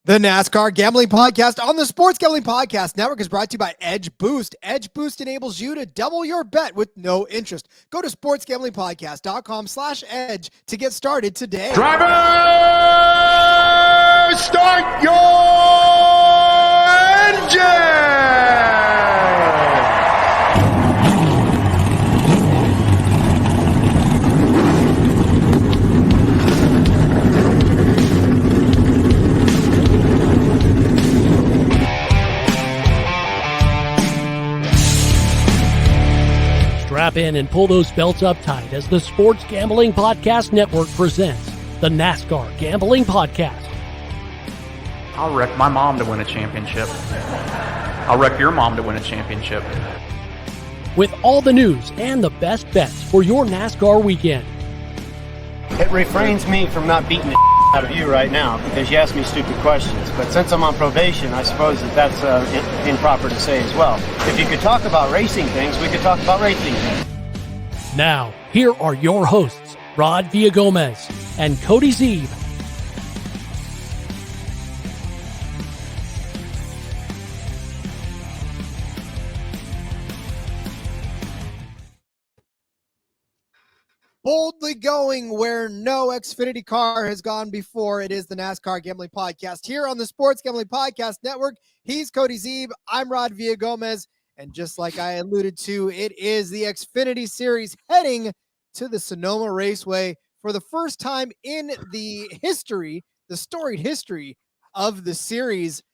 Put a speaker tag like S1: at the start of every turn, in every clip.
S1: The NASCAR Gambling Podcast on the Sports Gambling Podcast Network is brought to you by EdgeBoost. EdgeBoost enables you to double your bet with no interest. Go to sportsgamblingpodcast.com/edge to get started today.
S2: Driver, start your engine!
S3: Strap in and pull those belts up tight as the Sports Gambling Podcast Network presents the NASCAR Gambling Podcast.
S4: I'll wreck my mom to win a championship. I'll wreck your mom to win a championship.
S3: With all the news and the best bets for your NASCAR weekend.
S5: It refrains me from not beating the out of you right now because you ask me stupid questions. But since I'm on probation, I suppose that's improper to say as well. If you could talk about racing things, we could talk about racing things.
S3: Now, here are your hosts, Rod Villagomez and Cody Zeeb.
S1: Boldly going where no Xfinity car has gone before. It is the NASCAR Gambling Podcast here on the Sports Gambling Podcast Network. He's Cody Zeeb. I'm Rod Villagomez. And just like I alluded to, it is the Xfinity Series heading to the Sonoma Raceway for the first time in the history, the storied history of the series.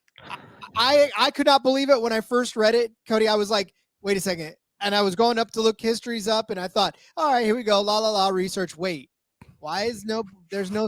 S1: I could not believe it when I first read it, Cody. I was like, wait a second. And I was going up to look histories up, and I thought, all right, here we go. La, la, la, research. Wait, there's no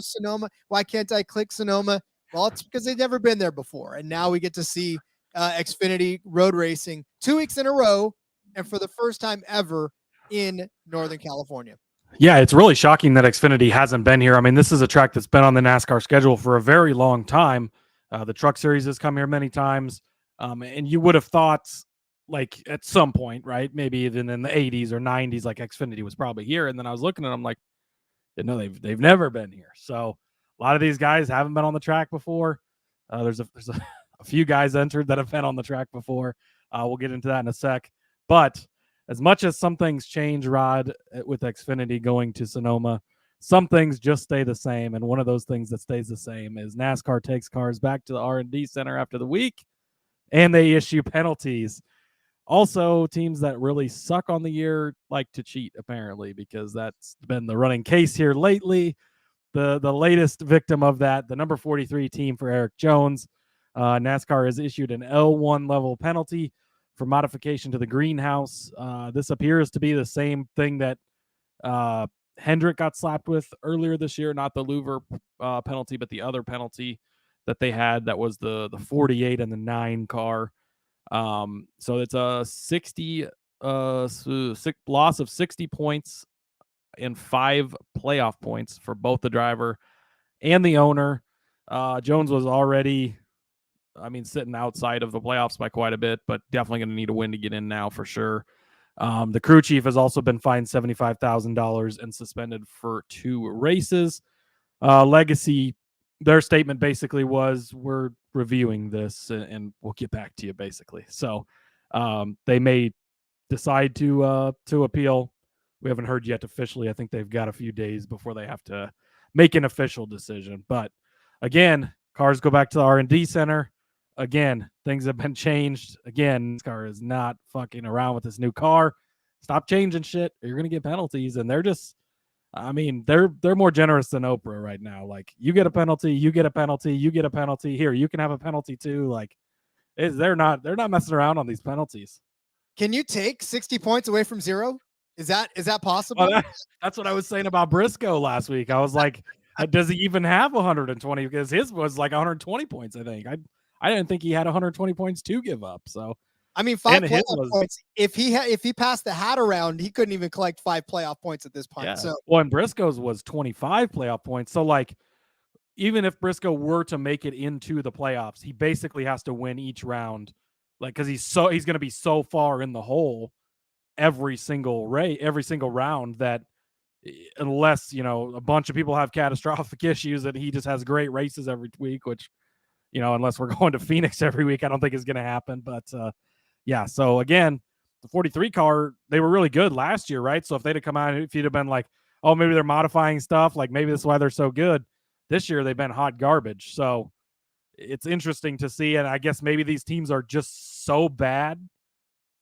S1: Sonoma? Why can't I click Sonoma? Well, it's because they've never been there before. And now we get to see Xfinity road racing 2 weeks in a row, and for the first time ever in Northern California.
S6: Yeah, it's really shocking that Xfinity hasn't been here. I mean, this is a track that's been on the NASCAR schedule for a very long time. The Truck Series has come here many times, and you would have thought, like at some point, right? Maybe even in the 80s or 90s, like Xfinity was probably here. And then I was looking at them like, no, they've never been here. So a lot of these guys haven't been on the track before. There's a few guys entered that have been on the track before. We'll get into that in a sec. But as much as some things change, Rod, with Xfinity going to Sonoma, some things just stay the same. And one of those things that stays the same is NASCAR takes cars back to the R&D center after the week, and they issue penalties. Also, teams that really suck on the year like to cheat, apparently, because that's been the running case here lately. The latest victim of that, the number 43 team for Eric Jones. NASCAR has issued an L1 level penalty for modification to the greenhouse. This appears to be the same thing that Hendrick got slapped with earlier this year, not the Louver penalty, but the other penalty that they had that was the 48 and the 9 car. So it's a 60 loss of 60 points and 5 playoff points for both the driver and the owner. Jones was already, sitting outside of the playoffs by quite a bit, but definitely going to need a win to get in now for sure. The crew chief has also been fined $75,000 and suspended for 2 races. Legacy, their statement basically was, we're reviewing this and we'll get back to you, basically. So they may decide to appeal. We haven't heard yet officially. I think they've got a few days before they have to make an official decision. But again, cars go back to the R&D center. Again, things have been changed. Again, this car is not fucking around with this new car. Stop changing shit. You're going to get penalties. And they're just, they're more generous than Oprah right now. Like, you get a penalty, you get a penalty, you get a penalty. Here, you can have a penalty too. Like, they're not messing around on these penalties.
S1: Can you take 60 points away from 0? Is that possible?
S6: Well, that's what I was saying about Briscoe last week. I was like, does he even have 120? Because his was like 120 points, I think. I didn't think he had 120 points to give up. So
S1: 5 playoff points. If he passed the hat around, he couldn't even collect 5 playoff points at this point.
S6: Yeah.
S1: So,
S6: and Briscoe's was 25 playoff points. So, like, even if Briscoe were to make it into the playoffs, he basically has to win each round, like, because he's going to be so far in the hole every single round that unless, a bunch of people have catastrophic issues, that he just has great races every week, which unless we're going to Phoenix every week. I don't think it's going to happen. But yeah, so again, the 43 car, they were really good last year, right? So if they'd have come out, if you'd have been like, oh, maybe they're modifying stuff, like maybe this is why they're so good. This year they've been hot garbage. So it's interesting to see. And I guess maybe these teams are just so bad.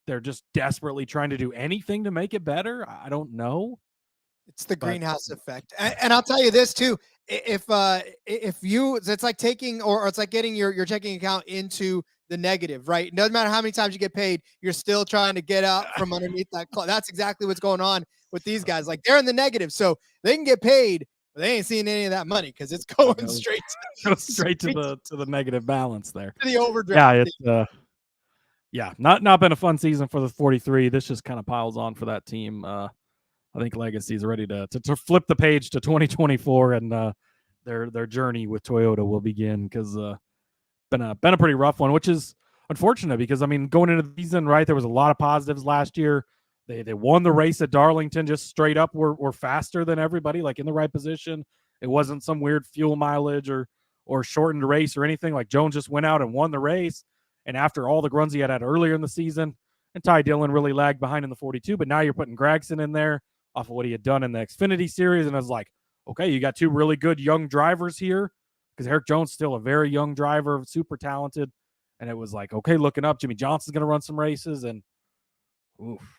S6: They're just desperately trying to do anything to make it better. I don't know.
S1: It's the greenhouse effect. And I'll tell you this too. If you, it's like taking, or it's like getting your checking account into the negative, right? It doesn't matter how many times you get paid, you're still trying to get out from underneath that. That's exactly what's going on with these guys. Like they're in the negative, so they can get paid, but they ain't seeing any of that money because it's going straight
S6: to the negative balance there.
S1: To the overdraft.
S6: Yeah, it's not been a fun season for the 43. This just kind of piles on for that team. I think Legacy is ready to flip the page to 2024, and their journey with Toyota will begin, because been a pretty rough one, which is unfortunate because, I mean, going into the season, right, there was a lot of positives last year. They won the race at Darlington, just straight up were faster than everybody, like in the right position. It wasn't some weird fuel mileage or shortened race or anything. Like Jones just went out and won the race, and after all the gruns he had earlier in the season, and Ty Dillon really lagged behind in the 42, but now you're putting Gregson in there off of what he had done in the Xfinity Series, and I was like, okay, you got two really good young drivers here, because Eric Jones is still a very young driver, super talented, and it was like, okay, looking up, Jimmy Johnson's going to run some races, and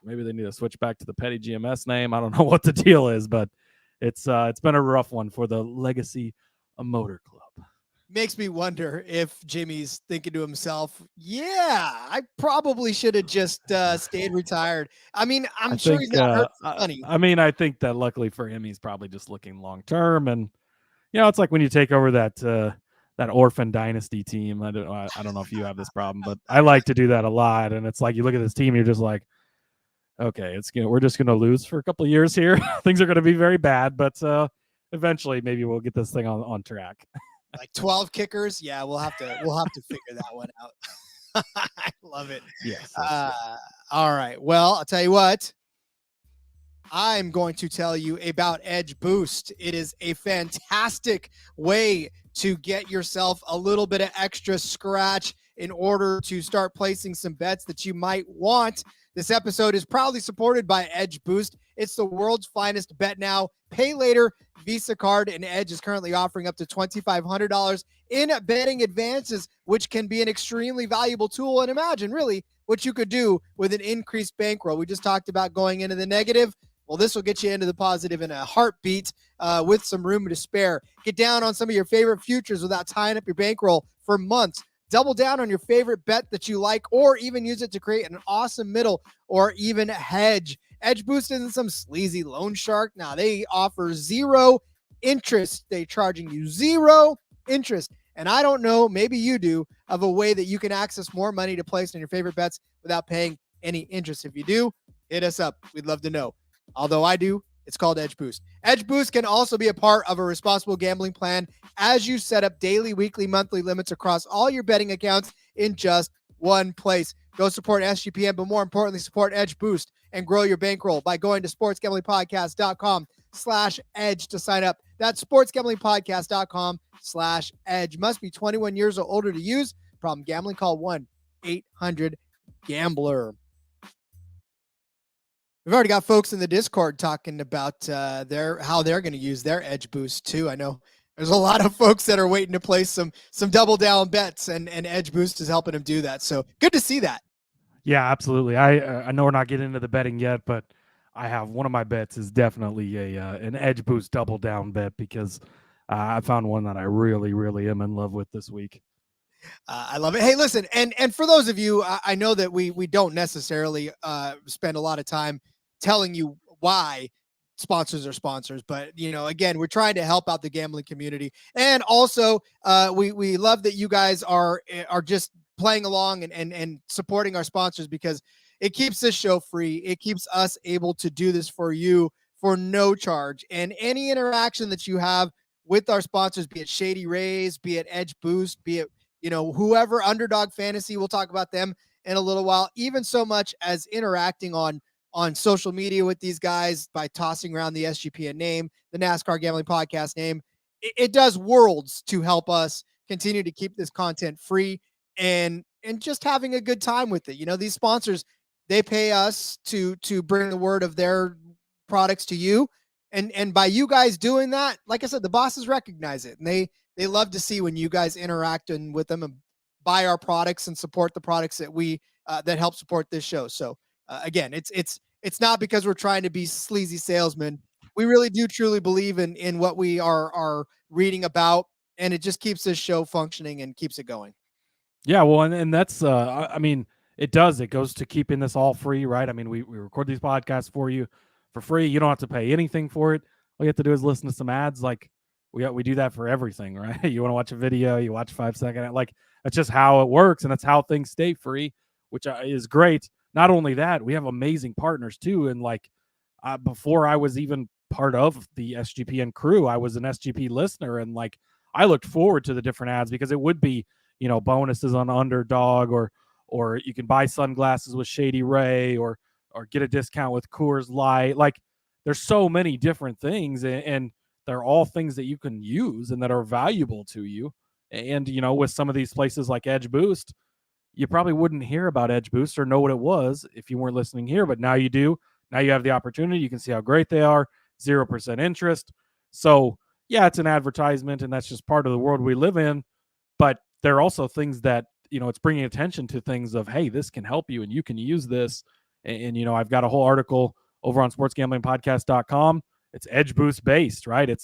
S6: maybe they need to switch back to the Petty GMS name. I don't know what the deal is, but it's been a rough one for the Legacy Motor Club.
S1: Makes me wonder if Jimmy's thinking to himself, yeah, I probably should have just stayed retired. I mean, I'm sure he's not hurt for money.
S6: I mean, I think that luckily for him, he's probably just looking long term. And, it's like when you take over that orphan dynasty team. I don't know if you have this problem, but I like to do that a lot. And it's like you look at this team, and you're just like, okay, we're just going to lose for a couple of years here. Things are going to be very bad, but eventually maybe we'll get this thing on track.
S1: Like 12 kickers. Yeah, we'll have to figure that one out. I love it.
S6: Yes.
S1: All right. Well, I'll tell you what. I'm going to tell you about EdgeBoost. It is a fantastic way to get yourself a little bit of extra scratch in order to start placing some bets that you might want. This episode is proudly supported by EdgeBoost. It's the world's finest bet now, pay later Visa card, and Edge is currently offering up to $2,500 in betting advances, which can be an extremely valuable tool. And imagine really what you could do with an increased bankroll. We just talked about going into the negative. Well, this will get you into the positive in a heartbeat with some room to spare. Get down on some of your favorite futures without tying up your bankroll for months. Double down on your favorite bet that you like, or even use it to create an awesome middle or even hedge. EdgeBoost isn't some sleazy loan shark. Now, they offer zero interest. They're charging you zero interest. And I don't know, maybe you do, of a way that you can access more money to place on your favorite bets without paying any interest. If you do, hit us up. We'd love to know. Although I do, it's called EdgeBoost. EdgeBoost can also be a part of a responsible gambling plan as you set up daily, weekly, monthly limits across all your betting accounts in just one place. Go support SGPN, but more importantly, support EdgeBoost and grow your bankroll by going to sportsgamblingpodcast.com/edge to sign up. That's sportsgamblingpodcast.com/edge. Must be 21 years or older to use. Problem gambling, call 1-800-GAMBLER. We've already got folks in the Discord talking about how they're going to use their EdgeBoost too. I know there's a lot of folks that are waiting to place some double down bets, and EdgeBoost is helping them do that. So good to see that.
S6: Yeah, absolutely. I know we're not getting into the betting yet, but I have one of my bets is definitely an EdgeBoost double down bet, because I found one that I really, really am in love with this week.
S1: I love it. Hey, listen, and for those of you, I know that we don't necessarily spend a lot of time telling you why sponsors are sponsors, but again, we're trying to help out the gambling community, and also we love that you guys are just playing along and supporting our sponsors, because it keeps this show free. It keeps us able to do this for you for no charge. And any interaction that you have with our sponsors, be it Shady Rays, be it EdgeBoost, be it whoever, Underdog Fantasy, we'll talk about them in a little while, even so much as interacting on social media with these guys by tossing around the SGPN name, the NASCAR Gambling Podcast name. It does worlds to help us continue to keep this content free and just having a good time with it. These sponsors, they pay us to bring the word of their products to you. And by you guys doing that, like I said, the bosses recognize it, and they love to see when you guys interact with them and buy our products and support the products that we that help support this show. So again, it's not because we're trying to be sleazy salesmen. We really do truly believe in what we are reading about, and it just keeps this show functioning and keeps it going.
S6: Yeah, well, and that's I mean, it goes to keeping this all free, right? I mean, we record these podcasts for you for free. You don't have to pay anything for it. All you have to do is listen to some ads. Like we do that for everything, right? You want to watch a video, you watch 5-second. Like that's just how it works, and that's how things stay free, which is great. Not only that, we have amazing partners too. And like before I was even part of the SGPN crew, I was an SGP listener, and like I looked forward to the different ads because it would be, bonuses on Underdog, or you can buy sunglasses with Shady Ray, or get a discount with Coors Light. Like there's so many different things, and they're all things that you can use and that are valuable to you. And, with some of these places like EdgeBoost, you probably wouldn't hear about EdgeBoost or know what it was if you weren't listening here, but now you do. Now you have the opportunity. You can see how great they are, 0% interest. So yeah, it's an advertisement, and that's just part of the world we live in. But there are also things that, it's bringing attention to things of, hey, this can help you and you can use this. And I've got a whole article over on sportsgamblingpodcast.com. It's EdgeBoost based, right? It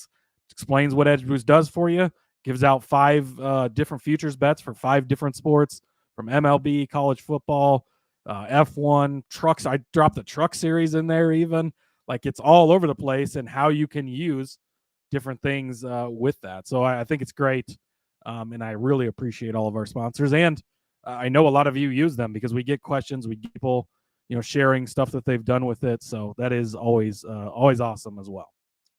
S6: explains what EdgeBoost does for you, gives out 5 different futures bets for 5 different sports, from MLB, college football, F1, trucks. I dropped the truck series in there even. Like it's all over the place, and how you can use different things with that. So I think it's great. And I really appreciate all of our sponsors. And I know a lot of you use them because we get questions, we get people, sharing stuff that they've done with it. So that is always awesome as well.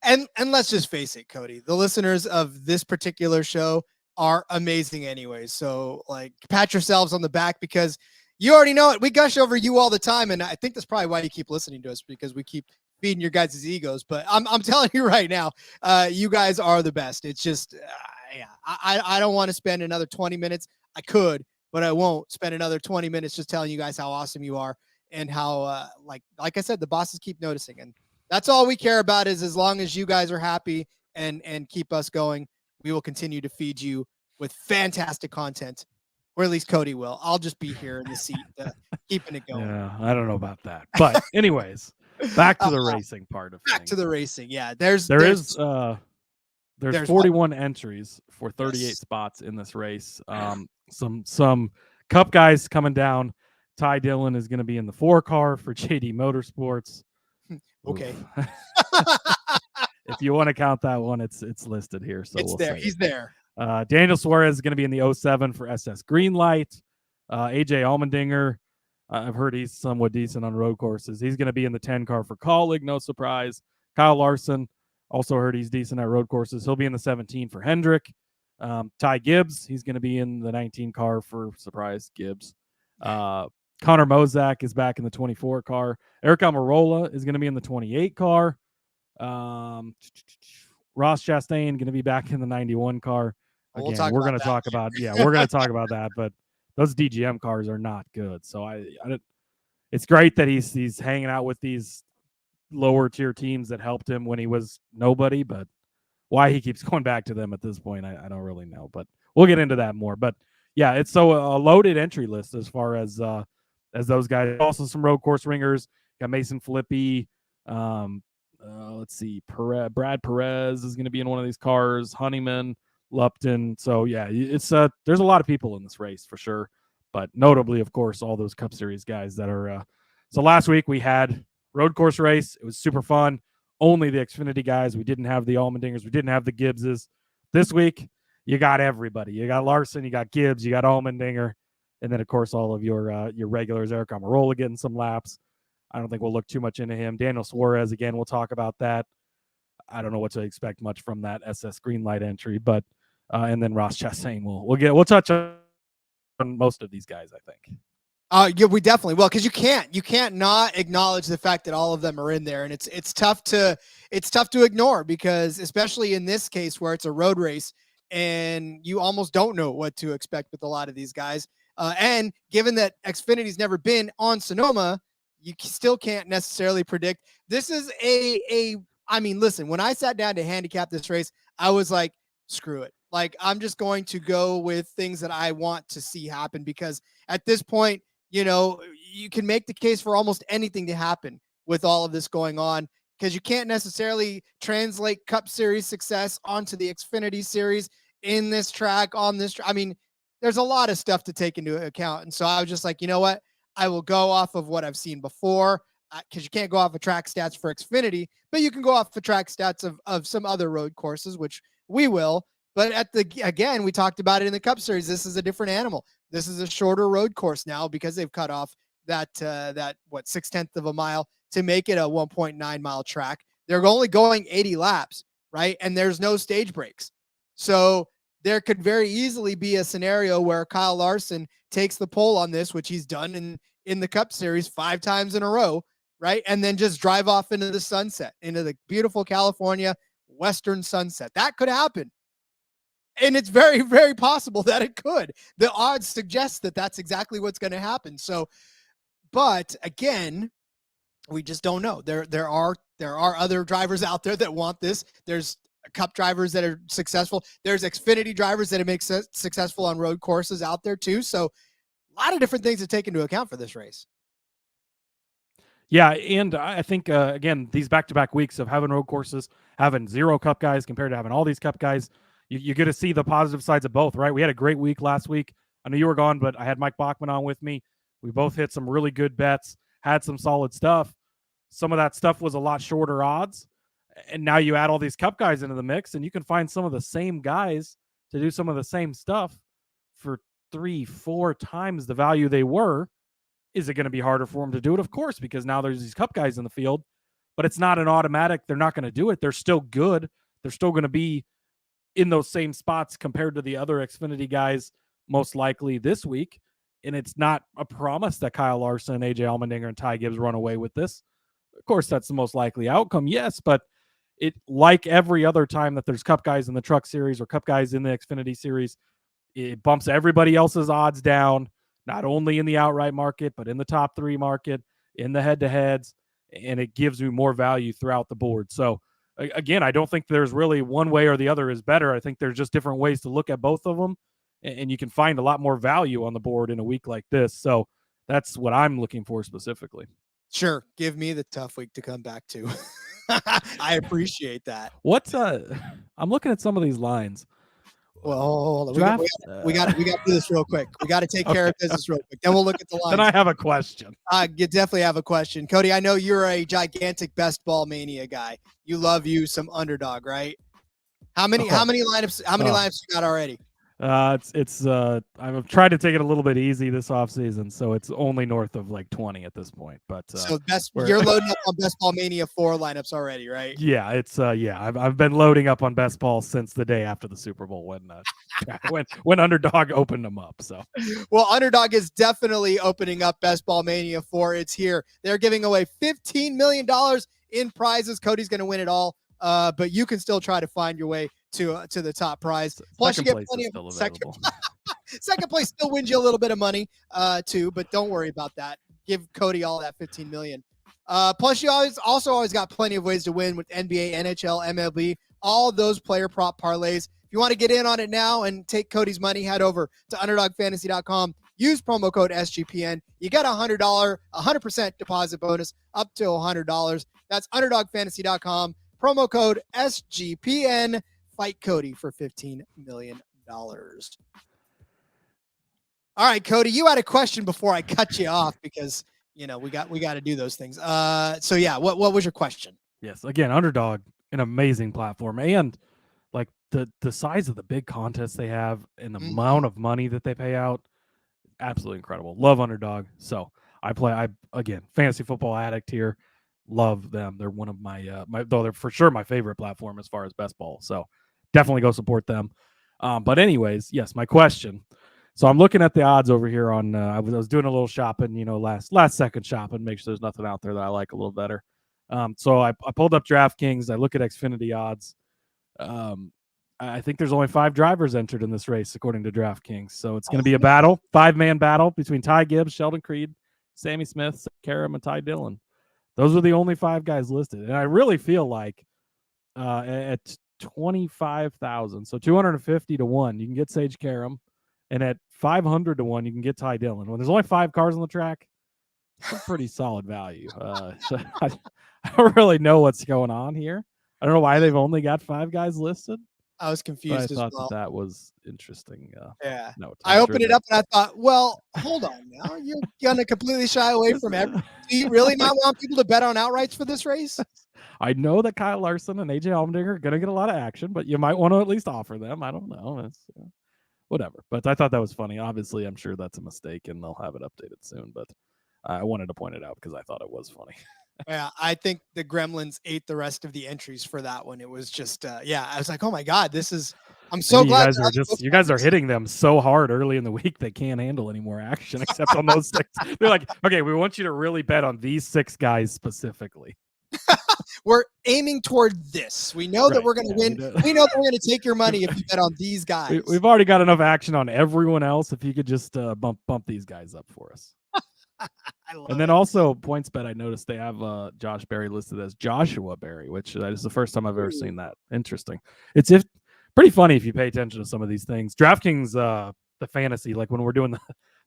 S1: And let's just face it, Cody, the listeners of this particular show are amazing anyways. So like pat yourselves on the back, because you already know it. We gush over you all the time. And I think that's probably why you keep listening to us, because we keep feeding your guys' egos. But I'm telling you right now, you guys are the best. It's just, I don't want to spend another 20 minutes. I could, but I won't spend another 20 minutes just telling you guys how awesome you are, and how, like I said, the bosses keep noticing. And that's all we care about, is as long as you guys are happy and keep us going, we will continue to feed you with fantastic content, or at least Cody will. I'll just be here in the seat keeping it going.
S6: Yeah, I don't know about that. But anyways, back to the racing part of things.
S1: Back to the racing. Yeah,
S6: there's 41 entries for 38 spots in this race. Some Cup guys coming down. Ty Dillon is going to be in the 4 car for JD Motorsports.
S1: Okay.
S6: If you want to count that one, it's listed here. So
S1: it's there. He's there.
S6: Daniel Suarez is going to be in the 07 for SS Greenlight. AJ Allmendinger, I've heard he's somewhat decent on road courses. He's going to be in the 10 car for Colleague, no surprise. Kyle Larson, also heard he's decent at road courses. He'll be in the 17 for Hendrick. Ty Gibbs, he's going to be in the 19 car for surprise Gibbs. Connor Mozak is back in the 24 car. Eric Almirola is going to be in the 28 car. Ross Chastain going to be back in the 91 car. Again, we're going to talk about we're going to talk about that, but those DGM cars are not good. So it's great that he's hanging out with these lower tier teams that helped him when he was nobody, but why he keeps going back to them at this point, I don't really know, but we'll get into that more. But yeah, it's so a loaded entry list as far as those guys. Also some road course ringers. Got Mason Filippi. Let's see, Brad Perez is going to be in one of these cars. Honeyman, Lupton. So yeah, it's there's a lot of people in this race for sure, but notably, of course, all those Cup Series guys that are. So last week we had road course race. It was super fun. Only the Xfinity guys. We didn't have the Allmendingers. We didn't have the Gibbses. This week, you got everybody. You got Larson, you got Gibbs, you got Allmendinger, and then of course all of your regulars. Eric Almirola getting some laps. I don't think we'll look too much into him. Daniel Suarez, again, we'll talk about that. I don't know what to expect much from that SS Greenlight entry, but and then Ross Chastain, we'll touch on most of these guys, I think.
S1: Yeah, we definitely will, because you can't not acknowledge the fact that all of them are in there, and it's tough to ignore, because especially in this case where it's a road race, and you almost don't know what to expect with a lot of these guys. And given that Xfinity's never been on Sonoma, you still can't necessarily predict. This is I mean, listen, when I sat down to handicap this race, I was like, screw it. Like, I'm just going to go with things that I want to see happen, because at this point, you know, you can make the case for almost anything to happen with all of this going on, because you can't necessarily translate Cup Series success onto the Xfinity Series in this track, on this. I mean, there's a lot of stuff to take into account. And so I was just like, you know what? I will go off of what I've seen before, because you can't go off of track stats for Xfinity, but you can go off the track stats of some other road courses, which we will. But again, we talked about it in the Cup Series. This is a different animal. This is a shorter road course now, because they've cut off that 0.6 of a mile to make it a 1.9 mile track. They're only going 80 laps, right? And there's no stage breaks. So there could very easily be a scenario where Kyle Larson takes the pole on this, which he's done in the Cup Series 5 times in a row, right? And then just drive off into the sunset, into the beautiful California western sunset. That could happen. And it's very, very possible that it could. The odds suggest that that's exactly what's going to happen. So, but again, we just don't know. There are other drivers out there that want this. There's Cup drivers that are successful. There's Xfinity drivers that have made successful on road courses out there too. So a lot of different things to take into account for this race.
S6: Yeah, and I think, again, these back-to-back weeks of having road courses, having 0 Cup guys compared to having all these Cup guys, you get to see the positive sides of both, right? We had a great week last week. I know you were gone, but I had Mike Bachman on with me. We both hit some really good bets, had some solid stuff. Some of that stuff was a lot shorter odds. And now you add all these Cup guys into the mix, and you can find some of the same guys to do some of the same stuff for 3-4 times the value they were. Is it going to be harder for them to do it? Of course, because now there's these Cup guys in the field, but it's not an automatic. They're not going to do it. They're still good. They're still going to be in those same spots compared to the other Xfinity guys, most likely this week. And it's not a promise that Kyle Larson, AJ Allmendinger, and Ty Gibbs run away with this. Of course, that's the most likely outcome, yes, but it, like every other time that there's Cup guys in the Truck Series or Cup guys in the Xfinity Series, it bumps everybody else's odds down, not only in the outright market, but in the top 3 market, in the head-to-heads, and it gives you more value throughout the board. So, again, I don't think there's really one way or the other is better. I think there's just different ways to look at both of them, and you can find a lot more value on the board in a week like this. So that's what I'm looking for specifically.
S1: Sure. Give me the tough week to come back to. I appreciate that.
S6: What's I'm looking at some of these lines.
S1: Well, hold on. We got to do this real quick. We got to take care of business real quick. Then we'll look at the lines.
S6: Then I have a question.
S1: You definitely have a question. Cody, I know you're a gigantic best ball mania guy. You love you some Underdog, right? How many lineups you got already?
S6: I've tried to take it a little bit easy this offseason, so it's only north of like 20 at this point. But
S1: so you're loading up on Best Ball Mania 4 lineups already, right?
S6: Yeah, it's I've been loading up on Best Ball since the day after the Super Bowl when Underdog opened them up. So
S1: well, Underdog is definitely opening up Best Ball Mania 4. It's here. They're giving away $15 million in prizes. Cody's going to win it all, but you can still try to find your way to the top prize. Plus, you get plenty of second place still wins you a little bit of money too, but don't worry about that. Give Cody all that $15 million. Plus, you always got plenty of ways to win with NBA, NHL, MLB, all those player prop parlays. If you want to get in on it now and take Cody's money, head over to UnderdogFantasy.com. Use promo code SGPN. You get $100, 100% deposit bonus up to $100. That's UnderdogFantasy.com. Promo code SGPN. Fight Cody for $15 million. All right, Cody, you had a question before I cut you off because we got to do those things. So yeah, what was your question?
S6: Yes, again, Underdog, an amazing platform, and like the size of the big contests they have and the amount of money that they pay out, absolutely incredible. Love Underdog. So I again, fantasy football addict here. Love them. They're one of my though they're for sure my favorite platform as far as best ball. So definitely go support them. But anyways, yes, my question. So I'm looking at the odds over here on I was doing a little shopping, last second shopping, make sure there's nothing out there that I like a little better. So I pulled up DraftKings. I look at Xfinity odds. I think there's only 5 drivers entered in this race, according to DraftKings. So it's going to be a battle, 5-man battle between Ty Gibbs, Sheldon Creed, Sammy Smith, Seth Karam, and Ty Dillon. Those are the only 5 guys listed. And I really feel like at 25,000, so 250 to 1, you can get Sage Karam. And at 500 to 1, you can get Ty Dillon. When there's only 5 cars on the track, it's a pretty solid value. So I don't really know what's going on here. I don't know why they've only got 5 guys listed.
S1: I was confused
S6: I thought
S1: as well.
S6: that was interesting.
S1: Yeah.
S6: No,
S1: I opened it up and I thought, well, hold on now. You're going to completely shy away from everything. Do you really not want people to bet on outrights for this race?
S6: I know that Kyle Larson and AJ Allmendinger are going to get a lot of action, but you might want to at least offer them. I don't know. It's whatever. But I thought that was funny. Obviously, I'm sure that's a mistake and they'll have it updated soon. But I wanted to point it out because I thought it was funny.
S1: Yeah, I think the Gremlins ate the rest of the entries for that one. It was just, I was like, oh my God, I'm so glad.
S6: You guys are hitting them so hard early in the week they can't handle any more action except on those 6. They're like, okay, we want you to really bet on these 6 guys specifically.
S1: We're aiming toward this. We know that we're going to win. We know that we're going to take your money if you bet on these guys.
S6: We've already got enough action on everyone else. If you could just bump these guys up for us. And then also PointsBet, I noticed they have Josh Berry listed as Joshua Berry, which is the first time I've ever seen that. Interesting. It's pretty funny if you pay attention to some of these things. DraftKings, the fantasy, like when we're doing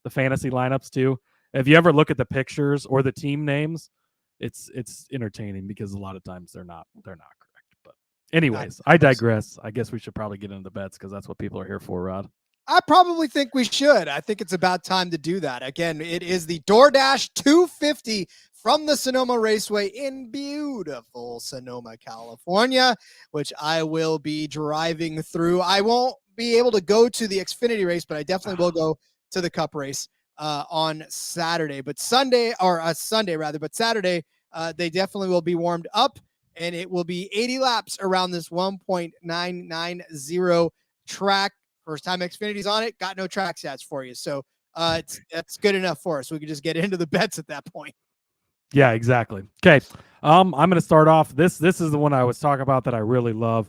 S6: the fantasy lineups too, if you ever look at the pictures or the team names, it's entertaining because a lot of times they're not correct. But anyways, I digress. I guess we should probably get into the bets because that's what people are here for, Rod.
S1: I probably think we should. I think it's about time to do that. Again, it is the DoorDash 250 from the Sonoma Raceway in beautiful Sonoma, California, which I will be driving through. I won't be able to go to the Xfinity race, but I definitely will go to the Cup race on Saturday. But Saturday, they definitely will be warmed up, and it will be 80 laps around this 1.990 track. First time Xfinity's on it, got no track stats for you. So that's good enough for us. We can just get into the bets at that point.
S6: Yeah, exactly. Okay. I'm going to start off. This is the one I was talking about that I really love.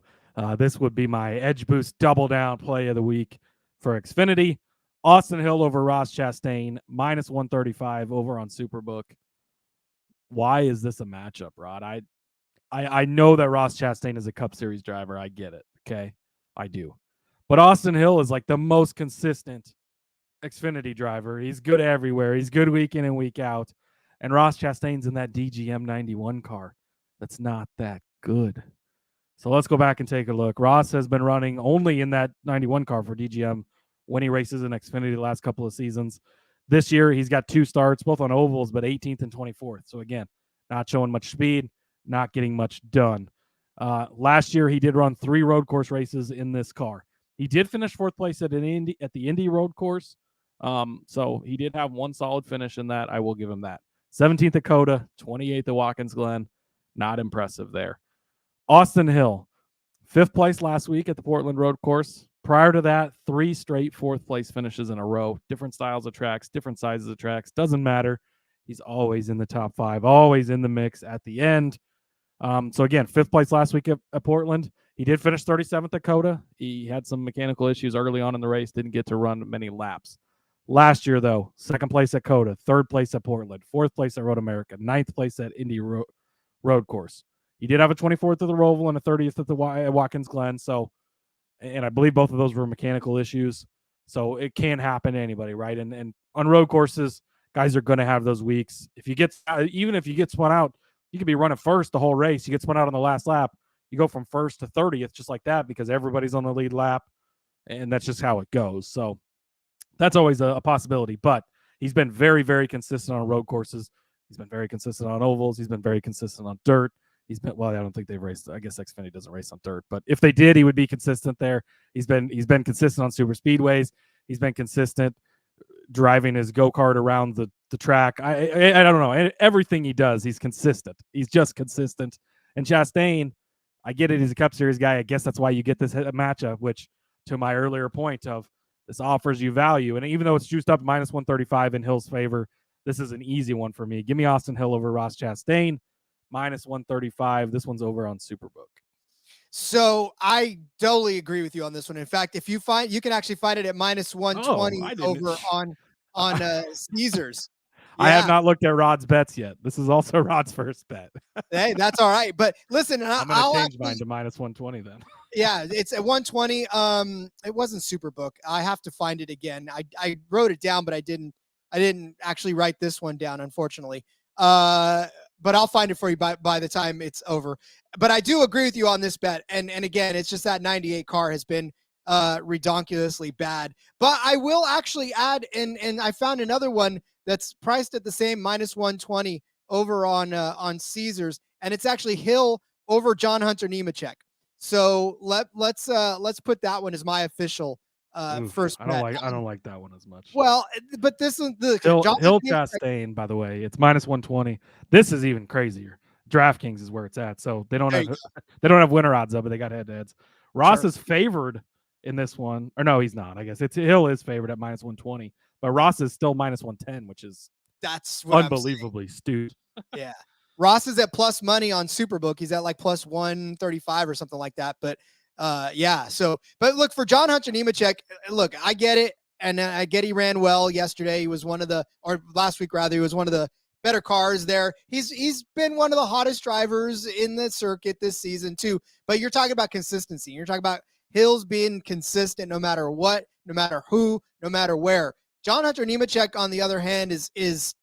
S6: This would be my EdgeBoost double down play of the week for Xfinity. Austin Hill over Ross Chastain, minus 135 over on Superbook. Why is this a matchup, Rod? I know that Ross Chastain is a Cup Series driver. I get it. Okay. I do. But Austin Hill is like the most consistent Xfinity driver. He's good everywhere. He's good week in and week out. And Ross Chastain's in that DGM 91 car. That's not that good. So let's go back and take a look. Ross has been running only in that 91 car for DGM when he races in Xfinity the last couple of seasons. This year, he's got 2 starts, both on ovals, but 18th and 24th. So again, not showing much speed, not getting much done. Last year, he did run 3 road course races in this car. He did finish 4th place at the Indy road course. So he did have 1 solid finish in that. I will give him that. 17th at Coda, 28th at Watkins Glen. Not impressive there. Austin Hill, 5th place last week at the Portland road course. Prior to that, 3 straight 4th place finishes in a row. Different styles of tracks, different sizes of tracks. Doesn't matter. He's always in the top 5, always in the mix at the end. So again, 5th place last week at Portland. He did finish 37th at Coda. He had some mechanical issues early on in the race, didn't get to run many laps. Last year, though, 2nd place at Coda, 3rd place at Portland, 4th place at Road America, 9th place at Indy road course. He did have a 24th at the Roval and a 30th at the Watkins Glen. So, and I believe both of those were mechanical issues. So it can happen to anybody, right? And on road courses, guys are going to have those weeks. Even if you get spun out, you could be running first the whole race. You get spun out on the last lap. You go from 1st to 30th just like that because everybody's on the lead lap, and that's just how it goes. So that's always a possibility. But he's been very, very consistent on road courses. He's been very consistent on ovals. He's been very consistent on dirt. I don't think they've raced. I guess Xfinity doesn't race on dirt, but if they did, he would be consistent there. He's been consistent on super speedways. He's been consistent driving his go-kart around the track. I don't know. Everything he does, he's consistent. He's just consistent. And Chastain, I get it. He's a Cup Series guy. I guess that's why you get this matchup, which to my earlier point of this offers you value. And even though it's juiced up minus 135 in Hill's favor, this is an easy one for me. Give me Austin Hill over Ross Chastain, minus 135. This one's over on Superbook.
S1: So I totally agree with you on this one. In fact, if you can actually find it at minus 120
S6: I didn't.
S1: over on Caesars.
S6: I have
S1: Yeah.
S6: not looked at Rod's bets yet. This is also Rod's first bet.
S1: Hey, that's all right. But listen,
S6: I'm going to change mine to minus 120 then.
S1: Yeah, it's at 120. It wasn't Superbook. I have to find it again. I wrote it down, but I didn't actually write this one down, unfortunately. But I'll find it for you by the time it's over. But I do agree with you on this bet. And again, it's just that 98 car has been redonkulously bad. But I will actually add, and I found another one that's priced at the same minus 120 over on Caesars, and it's actually Hill over John Hunter Nemechek. So let's put that one as my official first bet.
S6: I don't like that one as much.
S1: Well, but this is the
S6: Hill Chastain, by the way, it's minus 120. This is even crazier. DraftKings is where it's at, so they don't have winner odds up, but they got head-to-heads. Ross is favored in this one, or no, he's not. I guess Hill is favored at minus 120, but Ross is still minus 110, which is unbelievably stupid.
S1: Yeah. Ross is at plus money on Superbook. He's at like plus 135 or something like that. But yeah. So, but look, for John Hunter Nemechek, look, I get it. And I get he ran well yesterday. He was last week rather, he was one of the better cars there. He's been one of the hottest drivers in the circuit this season too. But you're talking about consistency. You're talking about Hills being consistent no matter what, no matter who, no matter where. John Hunter Nemechek, on the other hand, is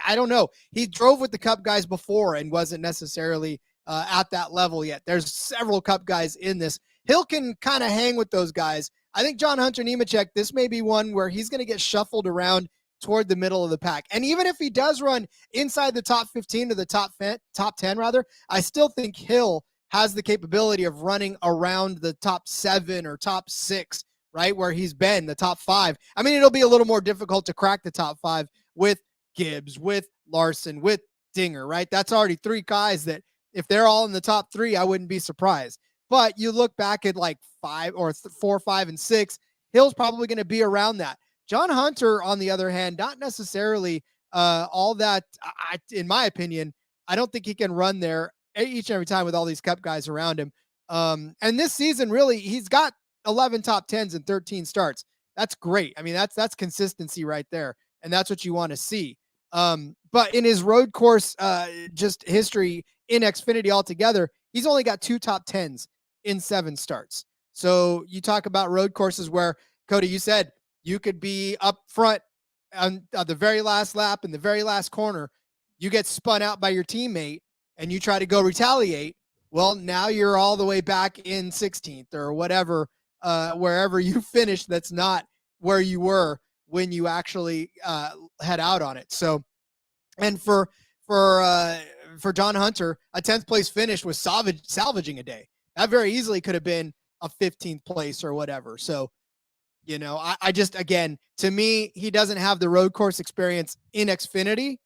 S1: I don't know. He drove with the Cup guys before and wasn't necessarily at that level yet. There's several Cup guys in this. Hill can kind of hang with those guys. I think John Hunter Nemechek, this may be one where he's going to get shuffled around toward the middle of the pack. And even if he does run inside the top 15 to the top 10, rather, I still think Hill has the capability of running around the top 7 or top 6, right, where he's been, the top 5. I mean, it'll be a little more difficult to crack the top 5 with Gibbs, with Larson, with Dinger, right? That's already 3 guys that if they're all in the top 3, I wouldn't be surprised. But you look back at like 5 or 4, 5, and 6, Hill's probably going to be around that. John Hunter, on the other hand, not necessarily all that, in my opinion. I don't think he can run there each and every time with all these Cup guys around him. And this season, really, he's got 11 top 10s and 13 starts. That's great. I mean, that's consistency right there. And that's what you want to see. But in his road course, just history in Xfinity altogether, he's only got 2 top 10s in 7 starts. So you talk about road courses where, Cody, you said you could be up front on the very last lap in the very last corner. You get spun out by your teammate and you try to go retaliate. Well, now you're all the way back in 16th or whatever, wherever you finished. That's not where you were when you actually head out on it. So, and for John Hunter, a 10th place finish was salvaging a day. That very easily could have been a 15th place or whatever. So, you know, I just, again, to me, he doesn't have the road course experience in Xfinity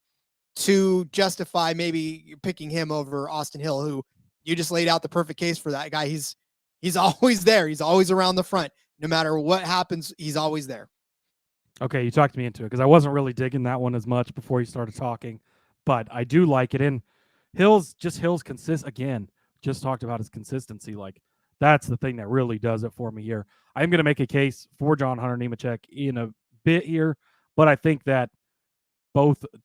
S1: to justify maybe picking him over Austin Hill, who you just laid out the perfect case for that guy. He's always there. He's always around the front. No matter what happens, he's always there.
S6: Okay, you talked me into it because I wasn't really digging that one as much before you started talking, but I do like it. And Hill's again, just talked about his consistency. Like, that's the thing that really does it for me here. I'm going to make a case for John Hunter Nemechek in a bit here, but I think that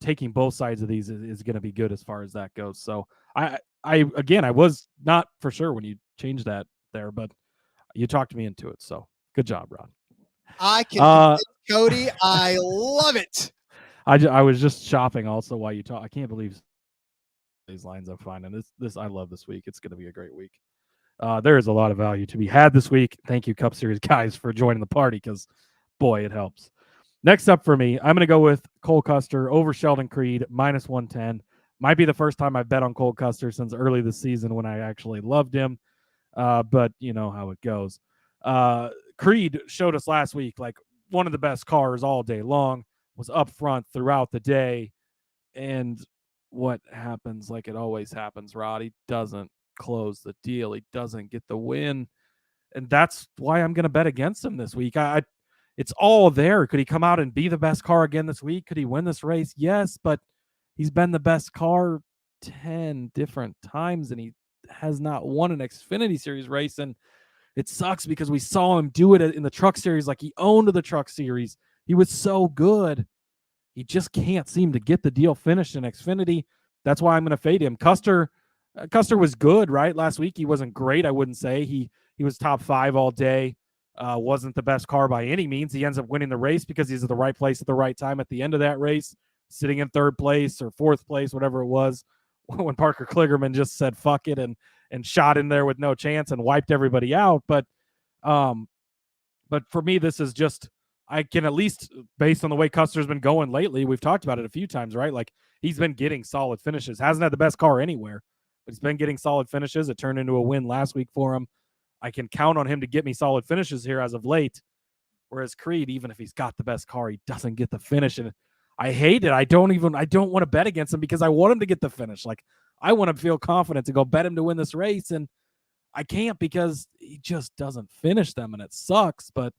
S6: taking both sides of these is going to be good as far as that goes. So I was not for sure when you changed that there, but you talked me into it. So good job, Rod.
S1: I can, Cody. I love it.
S6: I was just shopping also while you talk. I can't believe these lines I'm finding. This I love this week. It's going to be a great week. There is a lot of value to be had this week. Thank you, Cup Series guys, for joining the party because, boy, it helps. Next up for me, I'm going to go with Cole Custer over Sheldon Creed, minus 110. Might be the first time I bet on Cole Custer since early this season when I actually loved him. But you know how it goes. Creed showed us last week, like, one of the best cars all day long, was up front throughout the day. And what happens, like it always happens, Rod, he doesn't close the deal. He doesn't get the win. And that's why I'm going to bet against him this week. It's all there. Could he come out and be the best car again this week? Could he win this race? Yes, but he's been the best car 10 different times, and he has not won an Xfinity Series race, and it sucks because we saw him do it in the Truck Series. Like, he owned the Truck Series. He was so good. He just can't seem to get the deal finished in Xfinity. That's why I'm going to fade him. Custer was good, right? Last week he wasn't great, I wouldn't say. He was top 5 all day. Wasn't the best car by any means. He ends up winning the race because he's at the right place at the right time at the end of that race, sitting in 3rd place or 4th place, whatever it was, when Parker Kligerman just said fuck it and shot in there with no chance and wiped everybody out. But for me, this is just, I can at least, based on the way Custer's been going lately, we've talked about it a few times, right? Like, he's been getting solid finishes. Hasn't had the best car anywhere, but he's been getting solid finishes. It turned into a win last week for him. I can count on him to get me solid finishes here as of late. Whereas Creed, even if he's got the best car, he doesn't get the finish. And I hate it. I don't want to bet against him because I want him to get the finish. Like, I want to feel confident to go bet him to win this race. And I can't because he just doesn't finish them, and it sucks. But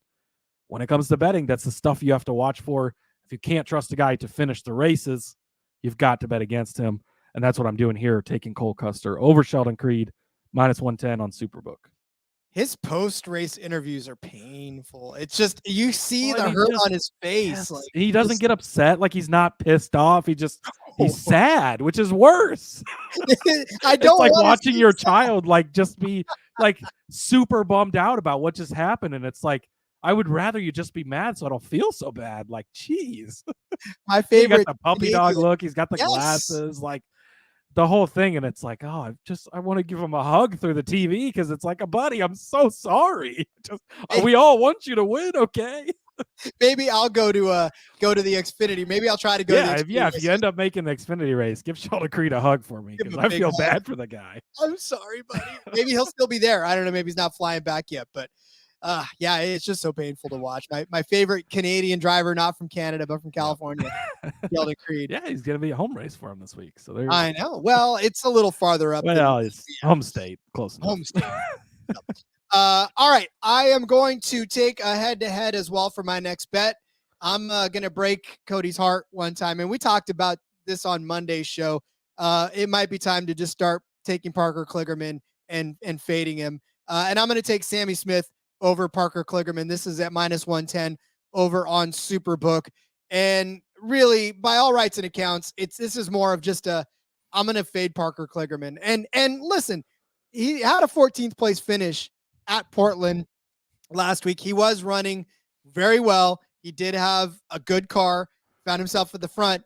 S6: when it comes to betting, that's the stuff you have to watch for. If you can't trust a guy to finish the races, you've got to bet against him. And that's what I'm doing here, taking Cole Custer over Sheldon Creed, -110 on Superbook.
S1: His post-race interviews are painful. It's just, you see the hurt on his face.
S6: Yes,
S1: like,
S6: he doesn't get upset. Like, he's not pissed off. He's sad, which is worse.
S1: I don't
S6: it's like watching your child like just be like super bummed out about what just happened. And it's like, I would rather you just be mad so I don't feel so bad. Like, geez.
S1: My favorite.
S6: He got the puppy dog look. He's got the glasses, like the whole thing. And it's like, oh, I want to give him a hug through the TV because it's like, a buddy, I'm so sorry. We all want you to win, okay?
S1: Maybe I'll go to the Xfinity. Maybe I'll try to go.
S6: Yeah, if you end up making the Xfinity race, give Sheldon Creed a hug for me because I feel bad for the guy.
S1: I'm sorry, buddy. Maybe he'll still be there. I don't know. Maybe he's not flying back yet, but yeah, it's just so painful to watch. My favorite Canadian driver, not from Canada but from California, Sheldon Creed.
S6: Yeah, he's gonna be a home race for him this week. So
S1: I know. Well, it's a little farther up.
S6: Well, it's home state, close enough.
S1: Home state. All right, I am going to take a head-to-head as well for my next bet. I'm going to break Cody's heart one time, and we talked about this on Monday's show. It might be time to just start taking Parker Kligerman and fading him. And I'm going to take Sammy Smith over Parker Kligerman. This is at -110 over on Superbook. And really, by all rights and accounts, this is more of just I'm going to fade Parker Kligerman. And listen, he had a 14th place finish at Portland last week. He was running very well. He did have a good car, found himself at the front,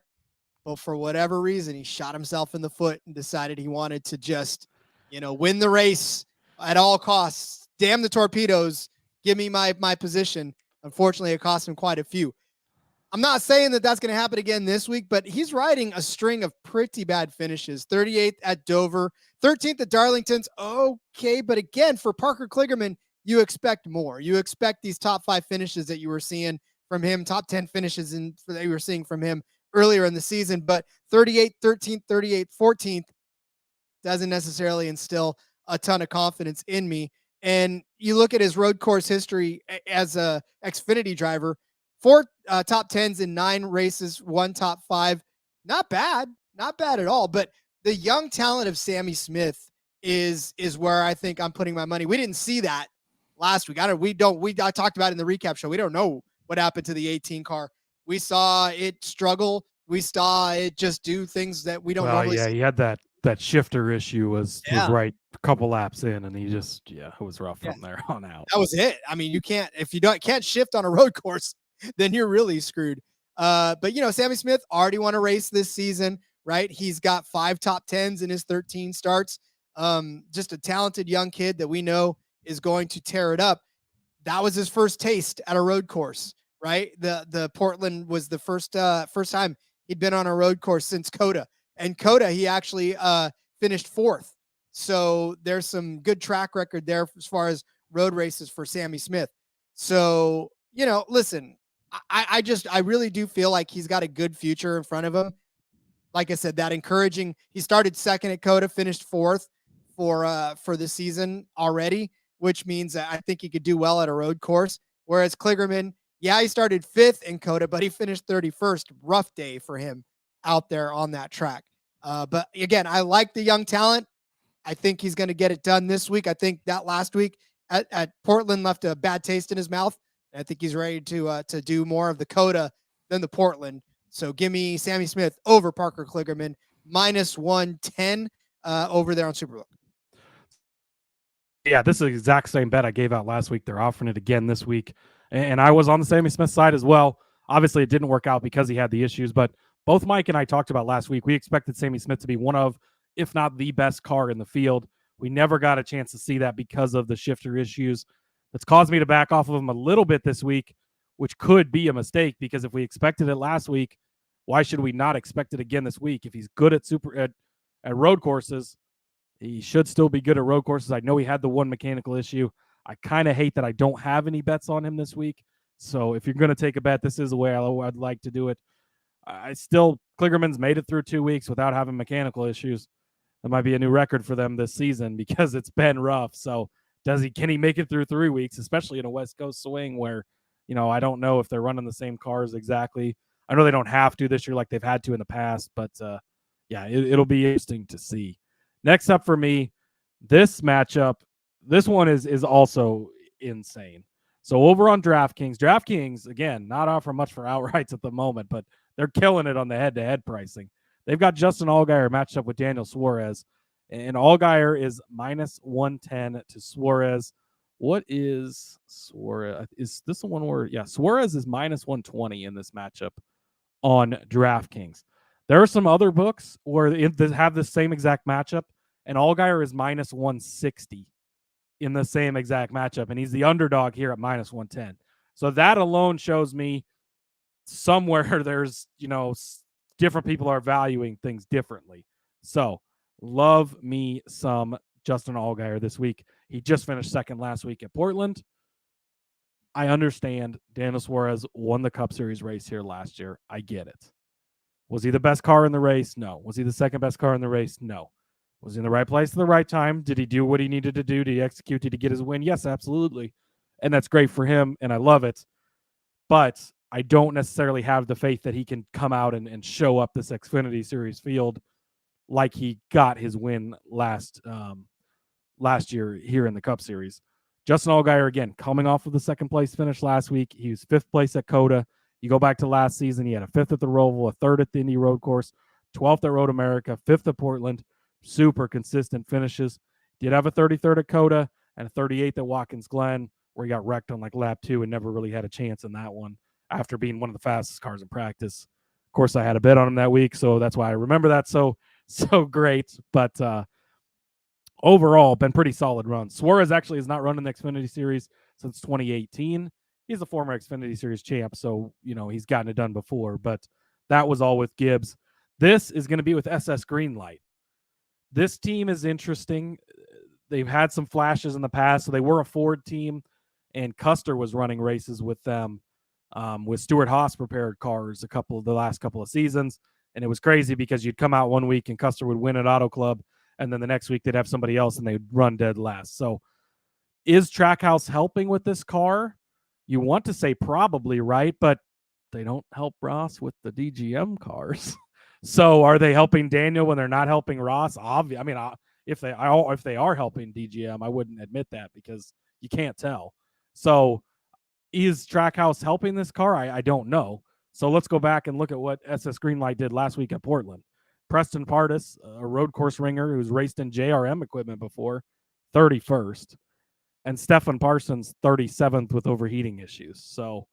S1: but for whatever reason, he shot himself in the foot and decided he wanted to just, win the race at all costs. Damn the torpedoes. Give me my position. Unfortunately, it cost him quite a few. I'm not saying that that's going to happen again this week, but he's riding a string of pretty bad finishes. 38th at Dover, 13th at Darlington's. Okay, but again, for Parker Kligerman, you expect more. You expect these top 5 finishes that you were seeing from him, top 10 finishes that you were seeing from him earlier in the season. But 38th, 13th, 38th, 14th doesn't necessarily instill a ton of confidence in me. And you look at his road course history as a Xfinity driver, 4 top 10s in 9 races, 1 top 5. Not bad at all. But the young talent of Sammy Smith is where I think I'm putting my money. We didn't see that last week. I talked about it in the recap show. We don't know what happened to the 18 car. We saw it struggle. We saw it just do things that we don't normally see.
S6: He had that shifter issue was right a couple laps in, and he just it was rough from there on out.
S1: That was it. I mean, if you can't shift on a road course, then you're really screwed. But Sammy Smith already won a race this season, right? He's got 5 top 10s in his 13 starts. Just a talented young kid that we know is going to tear it up. That was his first taste at a road course, right? The Portland was the first time he'd been on a road course since Coda. And Coda, he actually finished 4th. So there's some good track record there as far as road races for Sammy Smith. So, listen, I really do feel like he's got a good future in front of him. Like I said, that encouraging. He started 2nd at Coda, finished 4th for the season already, which means that I think he could do well at a road course. Whereas Kligerman, he started 5th in Coda, but he finished 31st. Rough day for him out there on that track. But again, I like the young talent I think he's going to get it done this week. I think that last week at Portland left a bad taste in his mouth. I think he's ready to do more of the Coda than the Portland. So give me Sammy Smith over Parker Kligerman, -110 over there on Superbook.
S6: Yeah, this is the exact same bet I gave out last week. They're offering it again this week. And I was on the Sammy Smith side as well. Obviously, it didn't work out because he had the issues, but both Mike and I talked about last week. We expected Sammy Smith to be one of, if not the best car in the field. We never got a chance to see that because of the shifter issues. That's caused me to back off of him a little bit this week, which could be a mistake because if we expected it last week, why should we not expect it again this week? If he's good at road courses, he should still be good at road courses. I know he had the one mechanical issue. I kind of hate that I don't have any bets on him this week. So if you're going to take a bet, this is the way I'd like to do it. Kligerman's made it through 2 weeks without having mechanical issues. That might be a new record for them this season because it's been rough. So can he make it through 3 weeks, especially in a West Coast swing where, I don't know if they're running the same cars exactly. I know they don't have to this year like they've had to in the past, but it'll be interesting to see. Next up for me, this matchup, this one is also insane. So over on DraftKings, again, not offering much for outrights at the moment, but they're killing it on the head-to-head pricing. They've got Justin Allgaier matched up with Daniel Suarez, and Allgaier is -110 to Suarez. What is Suarez? Is this the one where, Suarez is -120 in this matchup on DraftKings. There are some other books where they have the same exact matchup, and Allgaier is -160 in the same exact matchup, and he's the underdog here at -110. So that alone shows me somewhere there's, different people are valuing things differently. So love me some Justin Allgaier this week. He just finished second last week at Portland. I understand Daniel Suarez won the Cup Series race here last year. I get it. Was he the best car in the race? No. Was he the second best car in the race? No. Was he in the right place at the right time? Did he do what he needed to do? Did he execute? Did he get his win? Yes, absolutely. And that's great for him, and I love it. But I don't necessarily have the faith that he can come out and show up this Xfinity Series field like he got his win last year here in the Cup Series. Justin Allgaier, again, coming off of the second place finish last week. He was fifth place at Coda. You go back to last season, he had a fifth at the Roval, a third at the Indy Road Course, 12th at Road America, fifth at Portland. Super consistent finishes. Did have a 33rd at Coda and a 38th at Watkins Glen, where he got wrecked on lap 2 and never really had a chance in that one after being one of the fastest cars in practice. Of course, I had a bet on him that week, so that's why I remember that so great. But overall, been pretty solid run. Suarez actually has not run in the Xfinity Series since 2018. He's a former Xfinity Series champ, so, he's gotten it done before. But that was all with Gibbs. This is going to be with SS Greenlight. This team is interesting. They've had some flashes in the past. So they were a Ford team, and Custer was running races with them with Stuart Haas prepared cars the last couple of seasons. And it was crazy because you'd come out one week and Custer would win at Auto Club, and then the next week they'd have somebody else and they'd run dead last. So is Trackhouse helping with this car? You want to say probably, right? But they don't help Ross with the DGM cars. So are they helping Daniel when they're not helping Ross? Obviously, I mean, if they are helping DGM, I wouldn't admit that because you can't tell. So is Trackhouse helping this car? I don't know. So let's go back and look at what SS Greenlight did last week at Portland. Preston Pardis, a road course ringer who's raced in JRM equipment before, 31st. And Stefan Parsons, 37th with overheating issues. So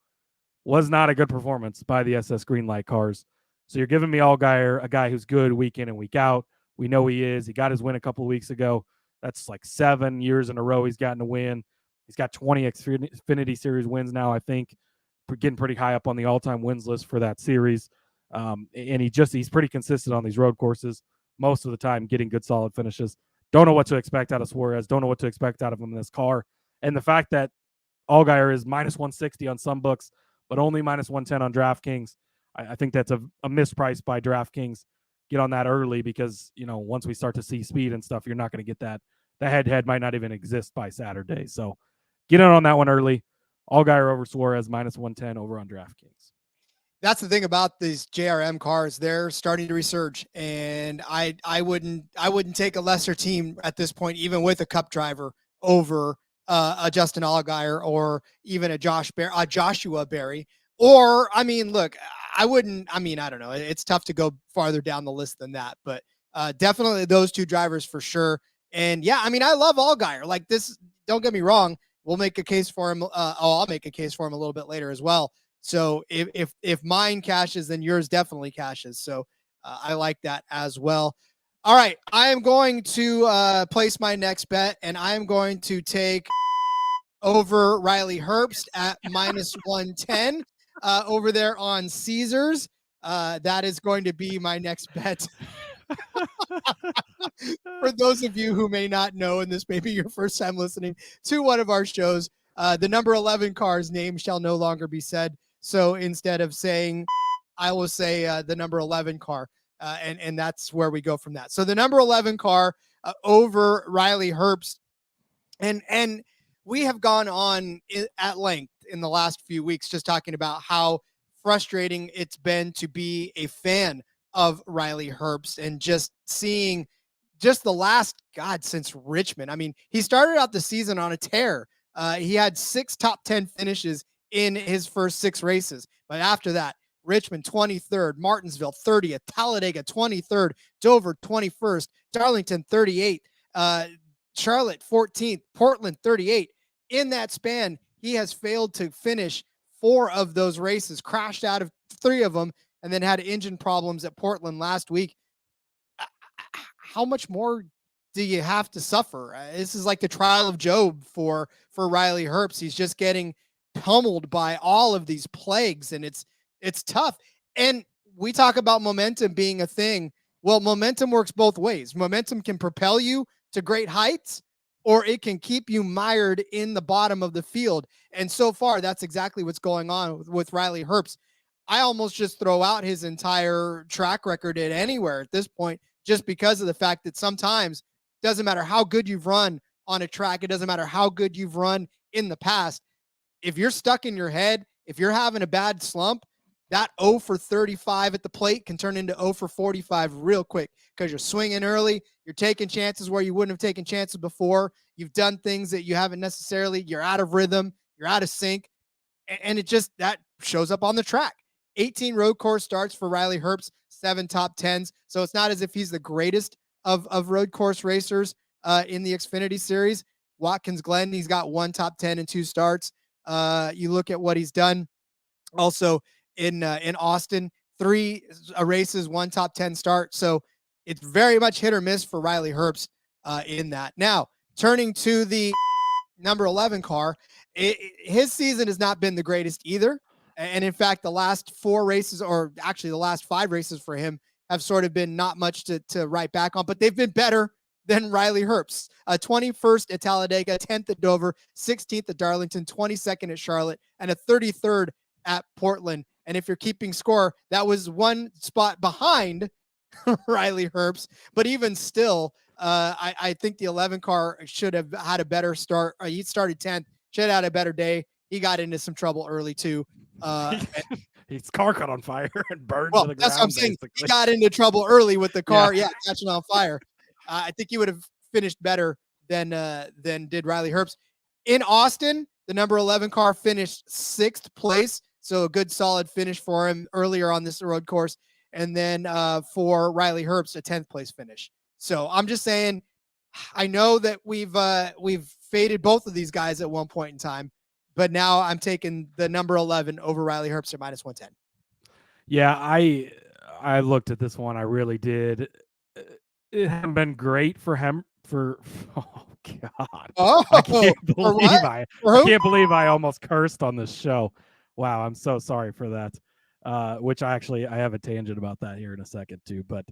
S6: was not a good performance by the SS Greenlight cars. So you're giving me Allgaier, a guy who's good week in and week out. We know he is. He got his win a couple of weeks ago. That's like 7 years in a row he's gotten a win. He's got 20 Xfinity Series wins now, I think. Getting pretty high up on the all-time wins list for that series. And he's pretty consistent on these road courses most of the time, getting good solid finishes. Don't know what to expect out of Suarez. Don't know what to expect out of him in this car. And the fact that Allgaier is -160 on some books, but only -110 on DraftKings, I think that's a misprice by DraftKings. Get on that early because, once we start to see speed and stuff, you're not going to get that. The head-to-head might not even exist by Saturday. So get in on that one early. Allgaier over Suarez, -110 over on DraftKings.
S1: That's the thing about these JRM cars. They're starting to resurge, and I wouldn't take a lesser team at this point, even with a Cup driver, over a Justin Allgaier or even a Joshua Berry. Or, I mean, look, I wouldn't. I mean, I don't know. It's tough to go farther down the list than that, but definitely those two drivers for sure. And yeah, I mean, I love Allgaier. Like this. Don't get me wrong. We'll make a case for him. I'll make a case for him a little bit later as well. So if mine cashes, then yours definitely cashes. So I like that as well. All right, I am going to place my next bet, and I am going to take over Riley Herbst at minus 110 over there on Caesars. That is going to be my next bet. For those of you who may not know, and this may be your first time listening to one of our shows, the number 11 car's name shall no longer be said. So instead of saying, I will say the number 11 car, and that's where we go from that. So the number 11 car over Riley Herbst, and we have gone on at length in the last few weeks just talking about how frustrating it's been to be a fan of Riley Herbst and just seeing just the last, God, since Richmond. I mean, he started out the season on a tear. He had 6 top 10 finishes in his first 6 races. But after that, Richmond 23rd, Martinsville 30th, Talladega 23rd, Dover 21st, Darlington 38th, Charlotte 14th, Portland 38th. In that span, he has failed to finish 4 of those races, crashed out of 3 of them, and then had engine problems at Portland last week. How much more do you have to suffer? This is like the trial of Job for Riley Herbst. He's just getting pummeled by all of these plagues, and it's tough. And we talk about momentum being a thing. Well, momentum works both ways. Momentum can propel you to great heights, or it can keep you mired in the bottom of the field. And so far, that's exactly what's going on with Riley Herbst. I almost just throw out his entire track record at anywhere at this point, just because of the fact that sometimes it doesn't matter how good you've run on a track. It doesn't matter how good you've run in the past. If you're stuck in your head, if you're having a bad slump, that 0 for 35 at the plate can turn into 0 for 45 real quick because you're swinging early. You're taking chances where you wouldn't have taken chances before. You've done things that you haven't necessarily. You're out of rhythm. You're out of sync. And it just, that shows up on the track. 18 road course starts for Riley Herbst, 7 top 10s. So it's not as if he's the greatest of road course racers in the Xfinity Series. Watkins Glen, he's got 1 top 10 and 2 starts. You look at what he's done also in Austin, 3 races, 1 top 10 start. So it's very much hit or miss for Riley Herbst in that. Now, turning to the number 11 car, his season has not been the greatest either. And in fact, the last 4 races, or actually the last 5 races for him, have sort of been not much to write back on, but they've been better than Riley Herbst. 21st at Talladega, 10th at Dover, 16th at Darlington, 22nd at Charlotte, and a 33rd at Portland. And if you're keeping score, that was 1 spot behind Riley Herbst. But even still, I think the 11 car should have had a better start. He started 10th, should have had a better day. He got into some trouble early too.
S6: His car caught on fire and burned
S1: well,
S6: to the ground.
S1: That's what I'm saying.
S6: Basically.
S1: He got into trouble early with the car, catching on fire. I think he would have finished better than did Riley Herbst. In Austin, the number 11 car finished 6th place, so a good solid finish for him earlier on this road course. And then for Riley Herbst, a 10th place finish. So I'm just saying, I know that we've faded both of these guys at one point in time, but now I'm taking the number 11 over Riley Herbst at minus 110.
S6: Yeah, I looked at this one. I really did. It hasn't been great for him for oh god. I can't believe I almost cursed on this show. Wow, I'm so sorry for that. Which I have a tangent about that here in a second too. But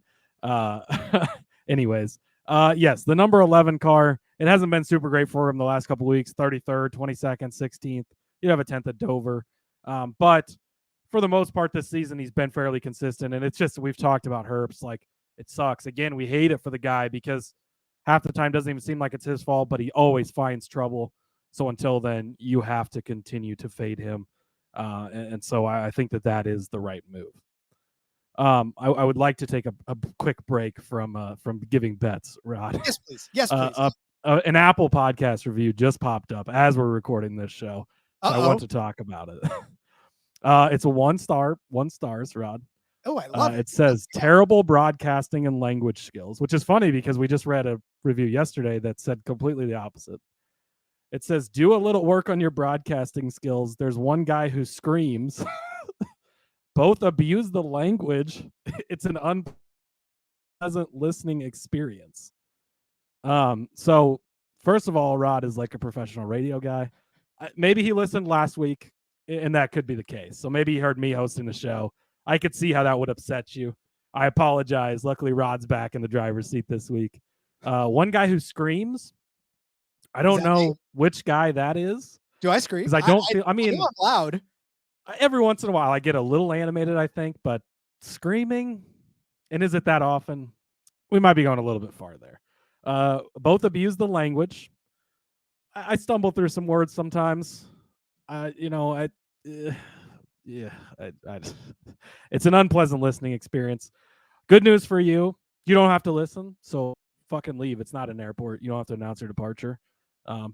S6: anyways, yes, the number 11 car, it hasn't been super great for him the last couple of weeks. 33rd, 22nd, 16th. You have a 10th at Dover. But for the most part this season, he's been fairly consistent. And it's just, we've talked about Herbst, like, it sucks. Again, we hate it for the guy because half the time doesn't even seem like it's his fault, but he always finds trouble. So until then, you have to continue to fade him. And so I think that is the right move. I would like to take a quick break from giving bets, Rod.
S1: Yes, please. Yes, please.
S6: An Apple podcast review just popped up as we're recording this show. So I want to talk about it. It's a 1 star, 1 stars, Rod.
S1: Oh, I love it.
S6: It says terrible broadcasting and language skills, which is funny because we just read a review yesterday that said completely the opposite. It says, do a little work on your broadcasting skills. There's one guy who screams. Both abuse the language. It's an unpleasant listening experience. So first of all, Rod is like a professional radio guy. Maybe he listened last week, and that could be the case. So maybe he heard me hosting the show. I could see how that would upset you. I apologize. Luckily, Rod's back in the driver's seat this week. One guy who screams. I don't know which guy that is.
S1: Do I scream?
S6: Because I don't feel. I mean,
S1: I'm loud.
S6: Every once in a while, I get a little animated, I think, but screaming, and is it that often? We might be going a little bit far there. Both abuse the language. I stumble through some words sometimes. It's an unpleasant listening experience. Good news for you. You don't have to listen, so fucking leave. It's not an airport. You don't have to announce your departure.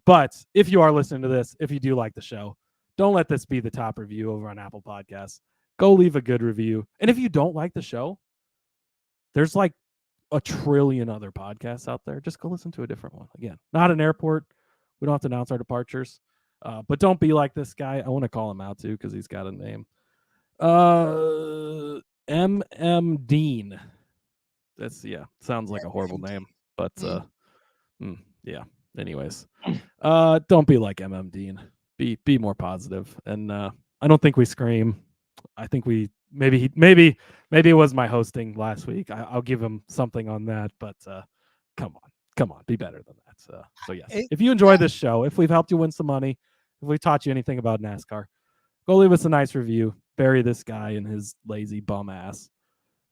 S6: But if you are listening to this, if you do like the show, don't let this be the top review over on Apple Podcasts. Go leave a good review. And if you don't like the show, there's like a trillion other podcasts out there. Just go listen to a different one. Again, not an airport. We don't have to announce our departures. But don't be like this guy. I want to call him out too because he's got a name. M.M. Dean. Sounds like a horrible name. But yeah. Anyways, don't be like M.M. Dean. Be more positive. And I don't think we scream. I think we maybe it was my hosting last week. I'll give him something on that. But come on, be better than that. So yes, if you enjoy this show, if we've helped you win some money, if we taught you anything about NASCAR, go leave us a nice review. Bury this guy in his lazy bum ass,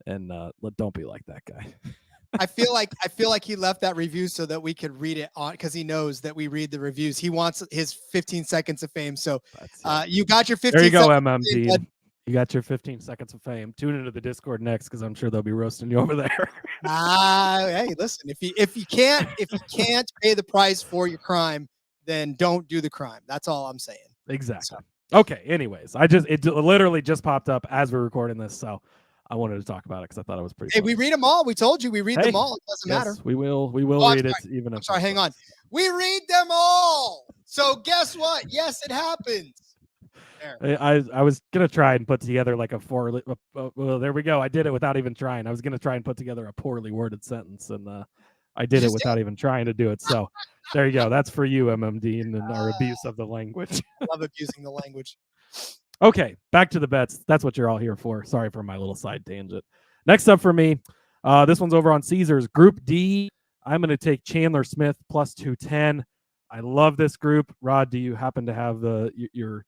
S6: and don't be like that guy.
S1: I feel like he left that review so that we could read it on because he knows that we read the reviews. He wants his 15 seconds of fame. So you got your 15.
S6: There you go, MMD. You got your 15 seconds of fame. Tune into the Discord next because I'm sure they'll be roasting you over there.
S1: Hey, listen, if you can't pay the price for your crime, then don't do the crime. That's all I'm saying.
S6: Exactly. So. Okay. Anyways, it literally just popped up as we're recording this, so I wanted to talk about it because I thought it was pretty.
S1: Hey,
S6: funny.
S1: we read them all. We told you we read them all. It doesn't matter.
S6: We will read it even.
S1: I'm sorry. Hang on. We read them all. So guess what? Yes, it happens.
S6: I was gonna try and put together like well, there we go. I did it without even trying. I was gonna try and put together a poorly worded sentence, and I did it without even trying to do it. So there you go. That's for you, MMD, and our abuse of the language.
S1: I love abusing the language.
S6: Okay, back to the bets. That's what you're all here for. Sorry for my little side tangent. Next up for me, this one's over on Caesars. Group D, I'm going to take Chandler Smith plus 210. I love this group. Rod, do you happen to have your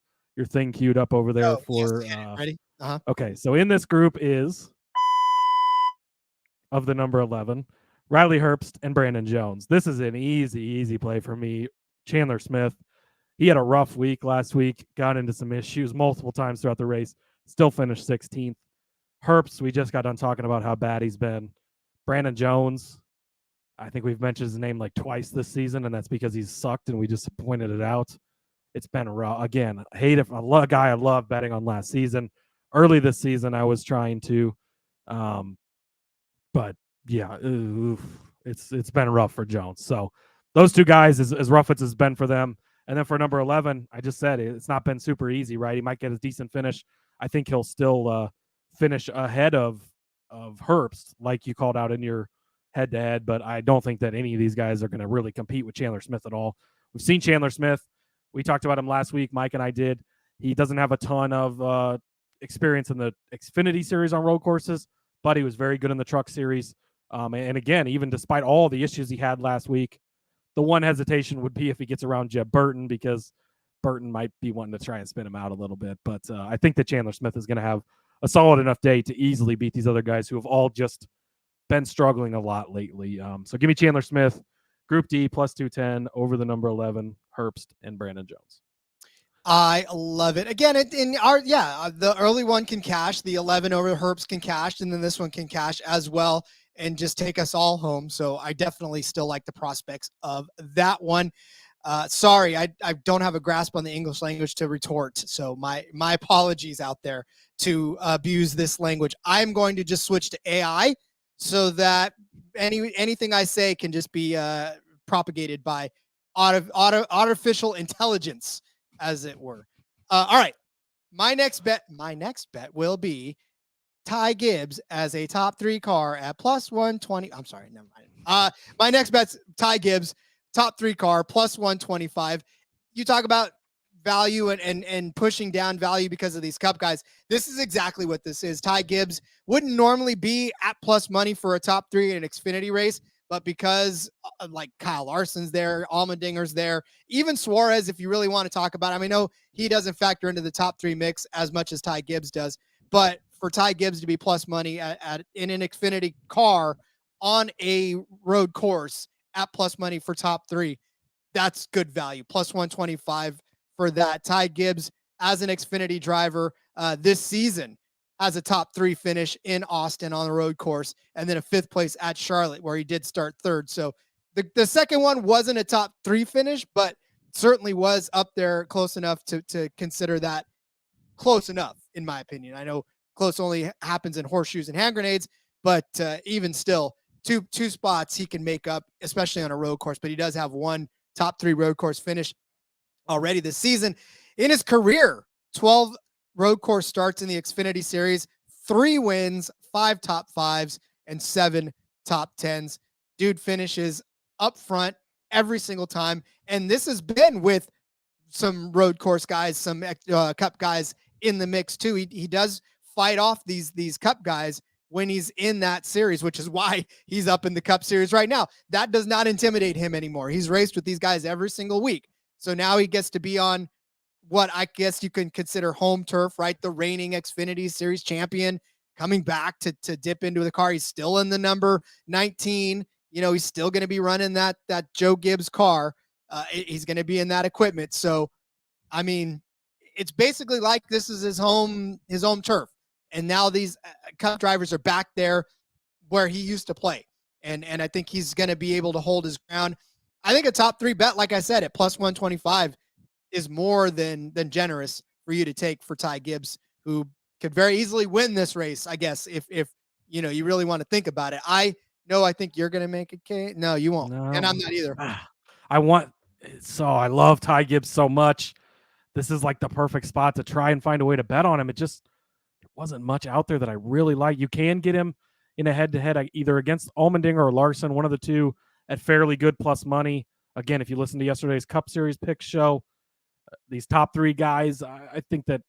S6: thing queued up over there for?
S1: Yes, ready? Uh-huh.
S6: Okay, so in this group is of the number 11, Riley Herbst and Brandon Jones. This is an easy play for me. Chandler Smith. He had a rough week last week, got into some issues multiple times throughout the race, still finished 16th. Herbst, we just got done talking about how bad he's been. Brandon Jones, I think we've mentioned his name like twice this season, and that's because he's sucked, and we just pointed it out. It's been rough. Again, a guy I love betting on last season. Early this season, I was trying to, but yeah, it's been rough for Jones. So those two guys, as rough as it's been for them. And then for number 11, I just said it's not been super easy, right? He might get a decent finish. I think he'll still finish ahead of Herbst, like you called out in your head-to-head, but I don't think that any of these guys are going to really compete with Chandler Smith at all. We've seen Chandler Smith. We talked about him last week. Mike and I did. He doesn't have a ton of experience in the Xfinity Series on road courses, but he was very good in the Truck Series. And again, even despite all the issues he had last week, the one hesitation would be if he gets around Jeb Burton, because Burton might be wanting to try and spin him out a little bit. But I think that Chandler Smith is going to have a solid enough day to easily beat these other guys who have all just been struggling a lot lately. So give me Chandler Smith, Group D plus 210 over the number 11, Herbst and Brandon Jones.
S1: I love it. Again, the early one can cash, the 11 over Herbst can cash, and then this one can cash as well and just take us all home. So I definitely still like the prospects of that one. Sorry, I don't have a grasp on the English language to retort. So my apologies out there to abuse this language. I'm going to just switch to AI so that anything I say can just be propagated by artificial intelligence, as it were. All right. My next bet will be Ty Gibbs as a top 3 car at plus 120. I'm sorry, never mind. My next bet's Ty Gibbs, top 3 car, plus 125. You talk about value and pushing down value because of these Cup guys. This is exactly what this is. Ty Gibbs wouldn't normally be at plus money for a top 3 in an Xfinity race, but because like Kyle Larson's there, Allmendinger's there, even Suarez, if you really want to talk about him, I know he doesn't factor into the top 3 mix as much as Ty Gibbs does, but for Ty Gibbs to be plus money in an Xfinity car on a road course at plus money for top 3, that's good value. Plus 125 for that. Ty Gibbs as an Xfinity driver this season has a top 3 finish in Austin on the road course, and then a 5th place at Charlotte where he did start 3rd. So the second one wasn't a top 3 finish, but certainly was up there close enough to consider that close enough, in my opinion. I know close only happens in horseshoes and hand grenades, but even still, two spots he can make up, especially on a road course. But he does have one top 3 road course finish already this season. In his career, 12 road course starts in the Xfinity Series, 3 wins, 5 top 5s, and 7 top 10s. Dude finishes up front every single time. And this has been with some road course guys, some Cup guys in the mix too. He does fight off these Cup guys when he's in that series, which is why he's up in the Cup Series right now. That does not intimidate him anymore. He's raced with these guys every single week. So now he gets to be on what I guess you can consider home turf, right? The reigning Xfinity Series champion coming back to dip into the car. He's still in the number 19. You know, he's still going to be running that Joe Gibbs car. He's going to be in that equipment. So, I mean, it's basically like this is his home turf. And now these Cup drivers are back there where he used to play. And I think he's going to be able to hold his ground. I think a top 3 bet, like I said, at plus 125 is more than generous for you to take for Ty Gibbs, who could very easily win this race, I guess, if you know, you really want to think about it. I think you're going to make a case. No, you won't. No. And I'm not either.
S6: I love Ty Gibbs so much. This is like the perfect spot to try and find a way to bet on him. There wasn't much out there that I really like. You can get him in a head-to-head either against Allmendinger or Larson, one of the two, at fairly good plus money. Again, if you listen to yesterday's Cup Series pick show, these top 3 guys, I think that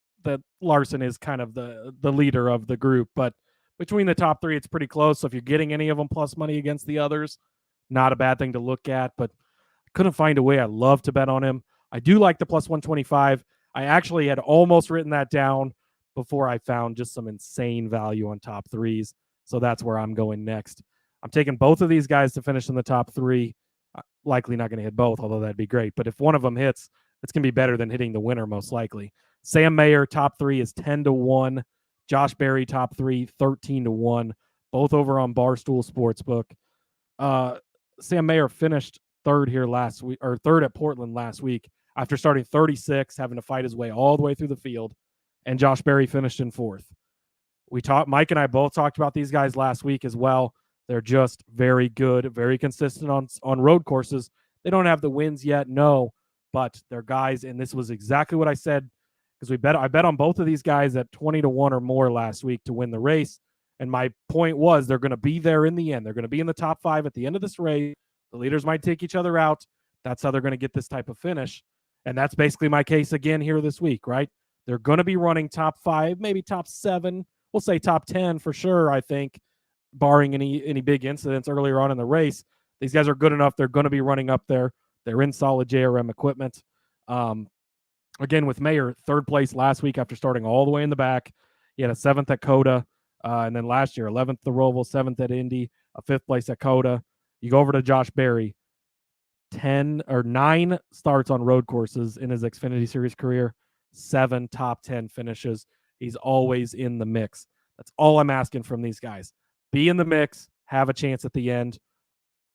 S6: Larson is kind of the leader of the group. But between the top 3, it's pretty close. So if you're getting any of them plus money against the others, not a bad thing to look at. But I couldn't find a way. I love to bet on him. I do like the plus 125. I actually had almost written that down before I found just some insane value on top 3s. So that's where I'm going next. I'm taking both of these guys to finish in the top 3. Likely not going to hit both, although that'd be great. But if one of them hits, it's going to be better than hitting the winner, most likely. Sam Mayer, top 3 is 10-1. Josh Berry, top 3, 13-1. Both over on Barstool Sportsbook. Sam Mayer finished 3rd here last week, or 3rd at Portland last week, after starting 36, having to fight his way all the way through the field. And Josh Berry finished in 4th. Mike and I both talked about these guys last week as well. They're just very good, very consistent on road courses. They don't have the wins yet, no, but they're guys, and this was exactly what I said, because I bet on both of these guys at 20-1 or more last week to win the race. And my point was they're going to be there in the end. They're going to be in the top 5 at the end of this race. The leaders might take each other out. That's how they're going to get this type of finish. And that's basically my case again here this week, right? They're going to be running top 5, maybe top 7. We'll say top 10 for sure, I think, barring any big incidents earlier on in the race. These guys are good enough. They're going to be running up there. They're in solid JRM equipment. Again, with Mayer, 3rd place last week after starting all the way in the back. He had a 7th at Coda, and then last year, 11th at the Roval, 7th at Indy, a 5th place at Coda. You go over to Josh Berry, 9 starts on road courses in his Xfinity Series career, 7 top 10 finishes. He's always in the mix. That's all I'm asking from these guys. Be in the mix, have a chance at the end.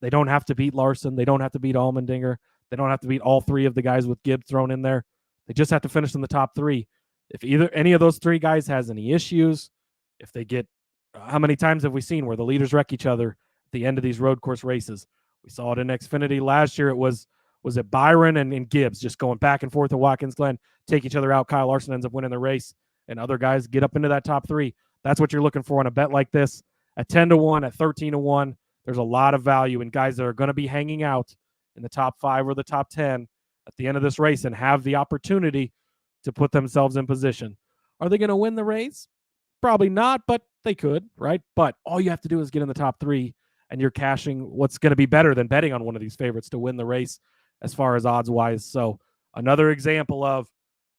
S6: They don't have to beat Larson. They don't have to beat Allmendinger. They don't have to beat all 3 of the guys with Gibbs thrown in there. They just have to finish in the top 3. If any of those 3 guys has any issues, if they get, how many times have we seen where the leaders wreck each other at the end of these road course races? We saw it in Xfinity last year. It was it Byron and Gibbs just going back and forth at Watkins Glen, take each other out. Kyle Larson ends up winning the race, and other guys get up into that top 3. That's what you're looking for on a bet like this. At 10-1, at 13-1, there's a lot of value in guys that are going to be hanging out in the top 5 or the top 10 at the end of this race and have the opportunity to put themselves in position. Are they going to win the race? Probably not, but they could, right? But all you have to do is get in the top 3, and you're cashing what's going to be better than betting on one of these favorites to win the race as far as odds-wise. So another example of,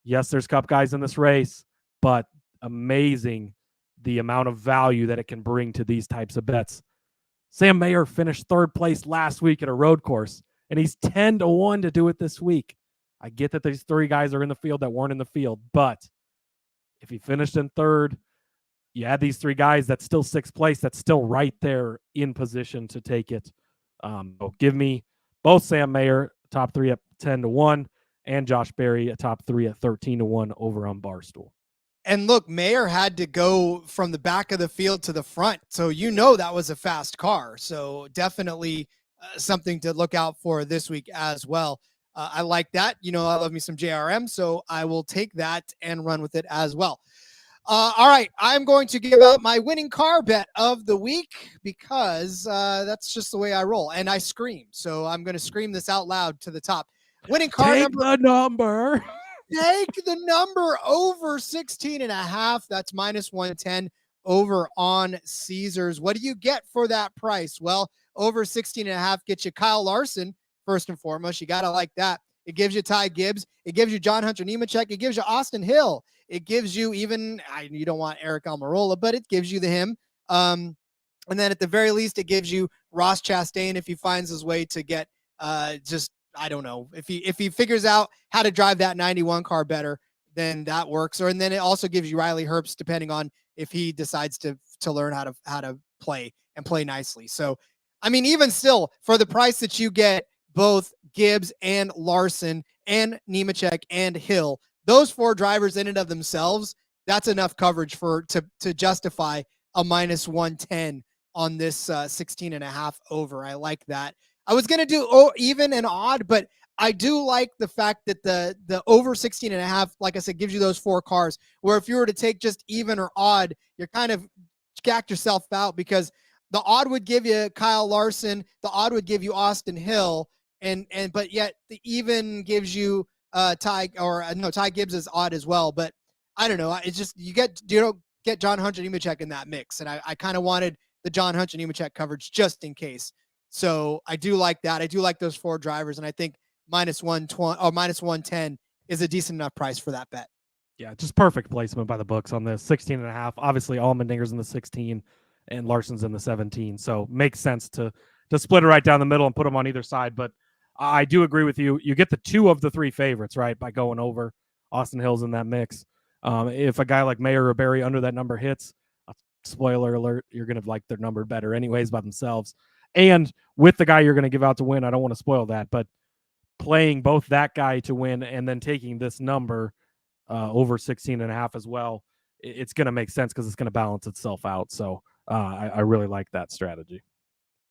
S6: yes, there's Cup guys in this race, but amazing the amount of value that it can bring to these types of bets. Sam Mayer finished 3rd place last week at a road course, and he's 10-1 to do it this week. I get that these 3 guys are in the field that weren't in the field, but if he finished in 3rd, you add these 3 guys, that's still 6th place. That's still right there in position to take it. So give me both Sam Mayer, top 3 at 10-1, and Josh Berry, a top 3 at 13-1 over on Barstool.
S1: And look, Mayer had to go from the back of the field to the front. So that was a fast car. So definitely something to look out for this week as well. I like that. I love me some JRM, so I will take that and run with it as well. All right, I'm going to give out my winning car bet of the week because that's just the way I roll. And I scream. So I'm going to scream this out loud to the top. Winning car
S6: Take the number.
S1: Take the number over 16.5. That's minus 110 over on Caesars. What do you get for that price? Well, over 16.5 gets you Kyle Larson, first and foremost. You got to like that. It gives you Ty Gibbs. It gives you John Hunter Nemechek. It gives you Austin Hill. It gives you you don't want Eric Almirola, but it gives you him. And then at the very least, it gives you Ross Chastain if he finds his way to get I don't know. If he figures out how to drive that 91 car better, then that works. And then it also gives you Riley Herbst, depending on if he decides to learn how to play and play nicely. So, even still, for the price that you get both Gibbs and Larson and Nemechek and Hill, those 4 drivers in and of themselves, that's enough coverage to justify a minus 110 on this 16.5 over. I like that. I was going to do even and odd, but I do like the fact that the over 16.5, like I said, gives you those 4 cars, where if you were to take just even or odd, you're kind of gacked yourself out, because the odd would give you Kyle Larson, the odd would give you Austin Hill, but yet the even gives you Ty Gibbs is odd as well. But I don't know. It's just you don't get John Hunter Nemechek in that mix, and I kind of wanted the John Hunter Nemechek coverage just in case. So I do like that. I do like those 4 drivers, and I think minus 120 or minus 110 is a decent enough price for that bet.
S6: Yeah, just perfect placement by the books on this 16.5. Obviously, Allmendinger's in the 16 and Larson's in the 17. So makes sense to split it right down the middle and put them on either side. But I do agree with you. You get the 2 of the 3 favorites, right, by going over. Austin Hill's in that mix. If a guy like Mayer or Berry under that number hits, spoiler alert, you're going to like their number better anyways by themselves. And with the guy you're going to give out to win, I don't want to spoil that, but playing both that guy to win and then taking this number over 16.5 as well, it's going to make sense because it's going to balance itself out. So I really like that strategy.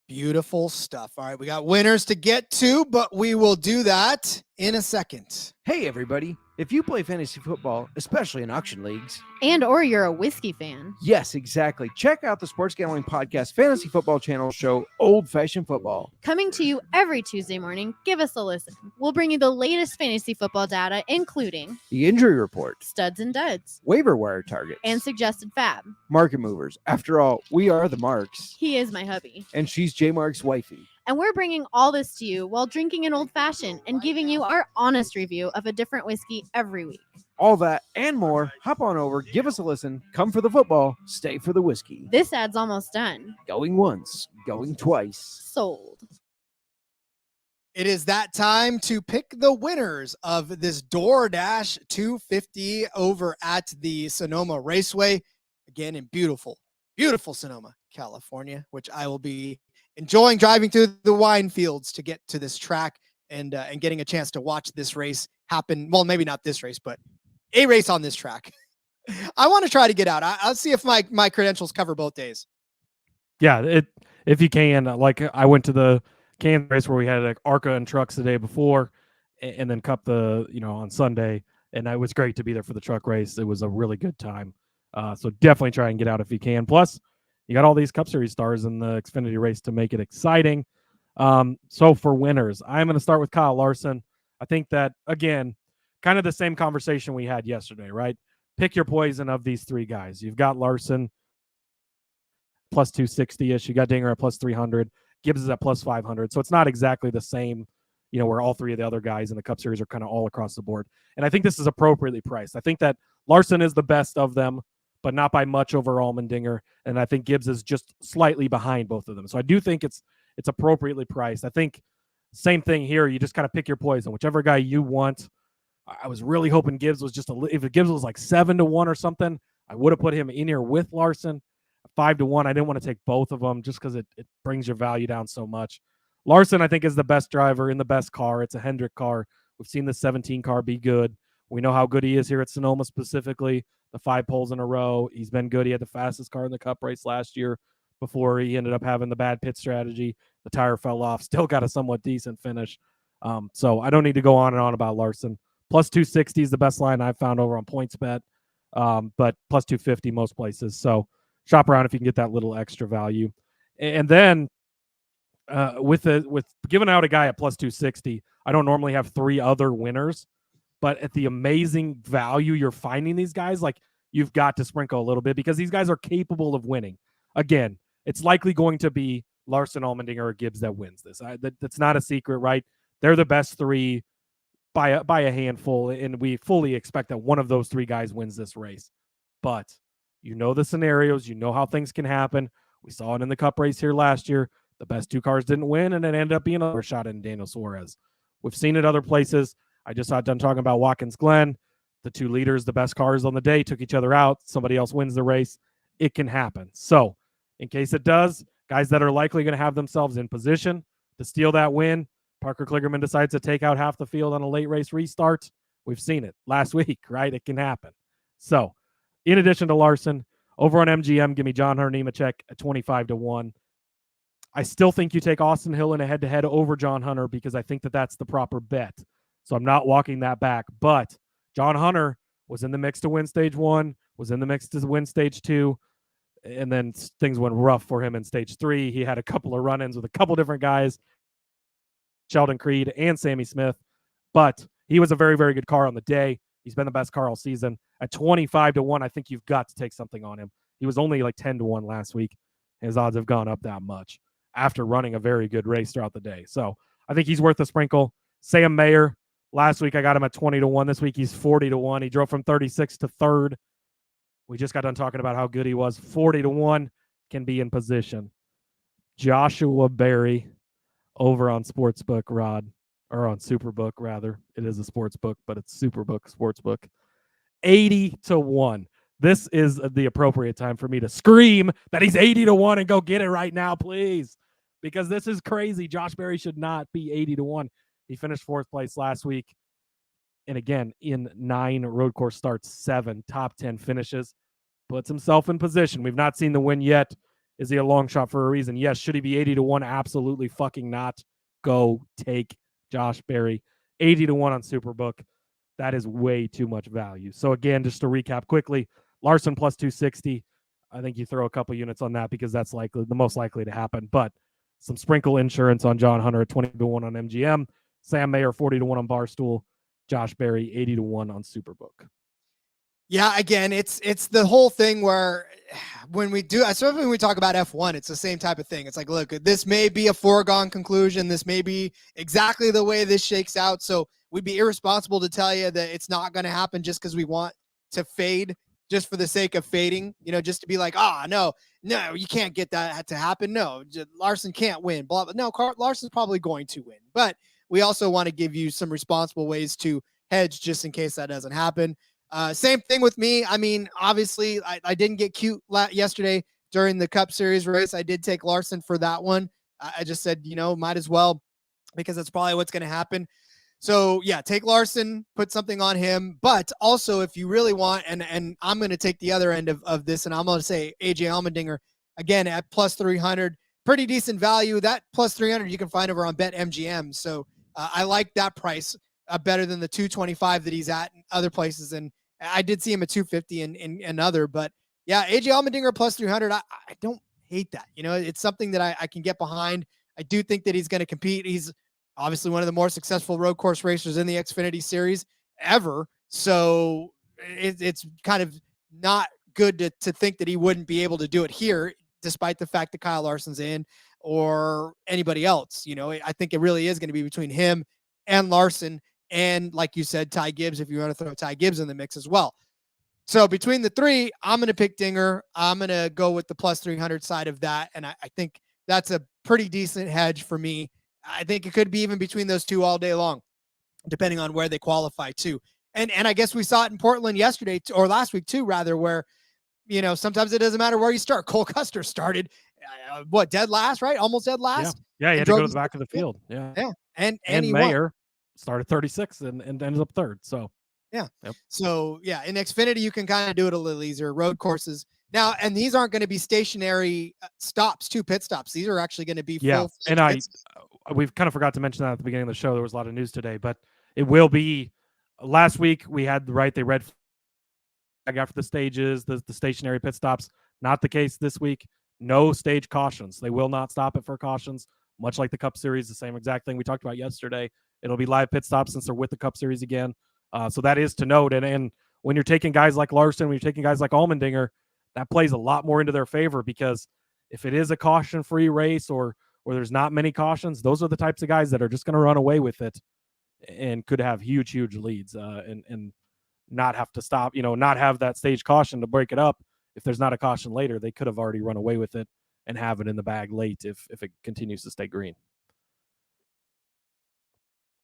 S1: Beautiful stuff. All right, we got winners to get to, but we will do that in a second.
S7: Hey, everybody. If you play fantasy football, especially in auction leagues,
S8: or you're a whiskey fan.
S7: Yes, exactly. Check out the Sports Gambling Podcast Fantasy Football Channel show, Old Fashioned Football.
S8: Coming to you every Tuesday morning, give us a listen. We'll bring you the latest fantasy football data, including
S7: the injury report,
S8: studs and duds,
S7: waiver wire targets,
S8: and suggested fab.
S7: Market movers. After all, we are the Marks.
S8: He is my hubby.
S7: And she's J Mark's wifey.
S8: And we're bringing all this to you while drinking an old fashioned and giving you our honest review of a different whiskey every week.
S7: All that and more. Hop on over, give us a listen, come for the football, stay for the whiskey.
S8: This ad's almost done.
S7: Going once, going twice.
S8: Sold.
S1: It is that time to pick the winners of this DoorDash 250 over at the Sonoma Raceway. Again, in beautiful, beautiful Sonoma, California, which I will be enjoying driving through the wine fields to get to this track and getting a chance to watch this race happen. Well, maybe not this race, but a race on this track. I want to try to get out. I'll see if my credentials cover both days.
S6: Yeah, if you can. Like, I went to the Kansas race where we had like ARCA and trucks the day before, and then Cup on Sunday, and it was great to be there for the truck race. It was a really good time. So definitely try and get out if you can. Plus, you got all these Cup Series stars in the Xfinity race to make it exciting. So for winners, I'm going to start with Kyle Larson. I think that, again, kind of the same conversation we had yesterday, right? Pick your poison of these three guys. You've got Larson plus 260-ish. You got Dinger at plus 300. Gibbs is at plus 500. So it's not exactly the same, where all three of the other guys in the Cup Series are kind of all across the board. And I think this is appropriately priced. I think that Larson is the best of them, but not by much over Allmendinger. And I think Gibbs is just slightly behind both of them. So I do think it's appropriately priced. I think same thing here. You just kind of pick your poison, whichever guy you want. I was really hoping Gibbs was if Gibbs was like 7-1 or something, I would have put him in here with Larson. 5-1. I didn't want to take both of them just because it brings your value down so much. Larson, I think, is the best driver in the best car. It's a Hendrick car. We've seen the 17 car be good. We know how good he is here at Sonoma specifically. The 5 poles in a row. He's been good. He had the fastest car in the Cup race last year before he ended up having the bad pit strategy. The tire fell off. Still got a somewhat decent finish. So I don't need to go on and on about Larson. Plus 260 is the best line I've found over on PointsBet, but plus 250 most places. So shop around if you can get that little extra value. And then with giving out a guy at plus 260, I don't normally have 3 other winners, but at the amazing value you're finding these guys, like, you've got to sprinkle a little bit because these guys are capable of winning. Again, it's likely going to be Larson, Allmendinger, or Gibbs that wins this. That's not a secret, right? They're the best 3 by a handful, and we fully expect that one of those 3 guys wins this race. But you know the scenarios. You know how things can happen. We saw it in the Cup race here last year. The best 2 cars didn't win, and it ended up being a shot in Daniel Suarez. We've seen it other places. I just got done talking about Watkins Glen. The 2 leaders, the best cars on the day, took each other out. Somebody else wins the race. It can happen. So in case it does, guys that are likely going to have themselves in position to steal that win, Parker Kligerman decides to take out half the field on a late race restart. We've seen it last week, right? It can happen. So in addition to Larson, over on MGM, give me John Hunter Nemechek at 25-1. I still think you take Austin Hill in a head-to-head over John Hunter because I think that that's the proper bet. So I'm not walking that back. But John Hunter was in the mix to win stage 1, was in the mix to win stage 2, and then things went rough for him in stage 3. He had a couple of run-ins with a couple different guys, Sheldon Creed and Sammy Smith. But he was a very, very good car on the day. He's been the best car all season. At 25-1, I think you've got to take something on him. He was only like 10-1 last week. His odds have gone up that much after running a very good race throughout the day. So I think he's worth a sprinkle. Sam Mayer, last week I got him at 20-1. This week he's 40-1. He drove from 36 to 3rd. We just got done talking about how good he was. 40-1 can be in position. Joshua Berry over on Sportsbook, Rod. Or on Superbook, rather. It is a sports book, but it's Superbook Sportsbook. 80-1. This is the appropriate time for me to scream that he's 80-1 and go get it right now, please. Because this is crazy. Josh Berry should not be 80-1. He finished 4th place last week. And again, in 9 road course starts, 7 top 10 finishes. Puts himself in position. We've not seen the win yet. Is he a long shot for a reason? Yes. Should he be 80-1? Absolutely fucking not. Go take Josh Berry. 80-1 on Superbook. That is way too much value. So again, just to recap quickly, Larson plus 260. I think you throw a couple units on that because that's likely the most likely to happen. But some sprinkle insurance on John Hunter at 20-1 on MGM. Sam Mayer 40-1 on Barstool. Josh Berry 80-1 on Superbook.
S1: Yeah, again, it's the whole thing where when we do, especially when we talk about F1, it's the same type of thing. It's like, look, this may be a foregone conclusion. This may be exactly the way this shakes out. So we'd be irresponsible to tell you that it's not going to happen just because we want to fade just for the sake of fading, just to be like, no, you can't get that to happen. No, Larson can't win. Blah, blah. No, Larson's probably going to win. But we also want to give you some responsible ways to hedge just in case that doesn't happen. Same thing with me. I mean, obviously, I didn't get cute yesterday during the Cup Series race. I did take Larson for that one. I just said, might as well, because that's probably what's going to happen. So yeah, take Larson, put something on him. But also, if you really want, and I'm going to take the other end of this, and I'm going to say AJ Allmendinger again at plus 300, pretty decent value. That plus 300 you can find over on BetMGM. So I like that price better than the 225 that he's at in other places. And I did see him at 250 in other, but yeah, AJ Allmendinger plus 300. I don't hate that. It's something that I can get behind. I do think that he's going to compete. He's obviously one of the more successful road course racers in the Xfinity Series ever. So it's kind of not good to think that he wouldn't be able to do it here, despite the fact that Kyle Larson's in or anybody else. I think it really is going to be between him and Larson. And like you said, Ty Gibbs, if you want to throw Ty Gibbs in the mix as well. So between the three, I'm going to pick Dinger. I'm going to go with the plus 300 side of that. And I think that's a pretty decent hedge for me. I think it could be even between those two all day long, depending on where they qualify too. And I guess we saw it in Portland yesterday, or last week too, rather, where, sometimes it doesn't matter where you start. Cole Custer started, dead last, right? Almost dead last.
S6: Yeah, he had to go to the back of the field. Yeah.
S1: Yeah. And
S6: Mayer started 36th and ended up third. So,
S1: yeah.
S6: Yep.
S1: So, yeah, in Xfinity, you can kind of do it a little easier. Road courses. Now, and these aren't going to be stationary stops, pit stops. These are actually going to be full.
S6: And we've kind of forgot to mention that at the beginning of the show. There was a lot of news today, but it will be. Last week we had they red flag after the stages, the stationary pit stops. Not the case this week. No stage cautions. They will not stop it for cautions, much like the Cup Series, the same exact thing we talked about yesterday. It'll be live pit stops since they're with the Cup Series again. So that is to note. And when you're taking guys like Larson, when you're taking guys like Allmendinger, that plays a lot more into their favor, because if it is a caution-free race or there's not many cautions, those are the types of guys that are just going to run away with it and could have huge leads and not have to stop, not have that stage caution to break it up. If there's not a caution later, they could have already run away with it and have it in the bag late if it continues to stay green.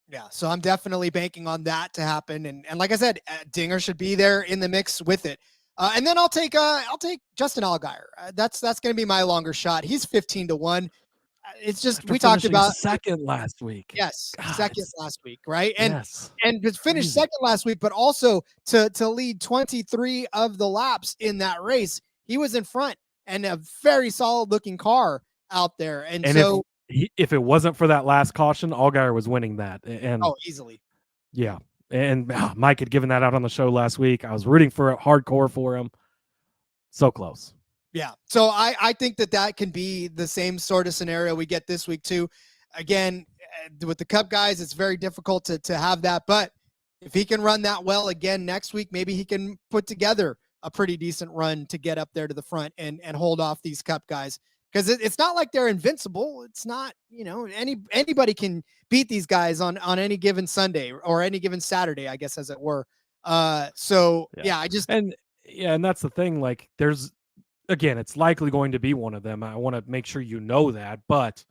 S1: Yeah, so I'm definitely banking on that to happen. And like I said, Dinger should be there in the mix with it. And then I'll take Justin Allgaier. That's going to be my longer shot. He's 15-1. It's just, we talked about
S6: second last week.
S1: Yes,
S6: God,
S1: second last week, right? And
S6: yes.
S1: and to finish second last week, but also to lead 23 of the laps in that race. He was in front and a very solid looking car out there. And so
S6: if it wasn't for that last caution, Allgaier was winning that. And
S1: easily.
S6: Yeah. And Mike had given that out on the show last week. I was rooting for it hardcore for him. So close.
S1: Yeah. So I think that can be the same sort of scenario we get this week too. Again, with the Cup guys, it's very difficult to have that. But if he can run that well again next week, maybe he can put together a pretty decent run to get up there to the front and hold off these Cup guys. Because it's not like they're invincible. It's not, anybody can beat these guys on any given Sunday or any given Saturday, I guess, as it were. And that's
S6: the thing. Like, again, it's likely going to be one of them. I want to make sure you know that, but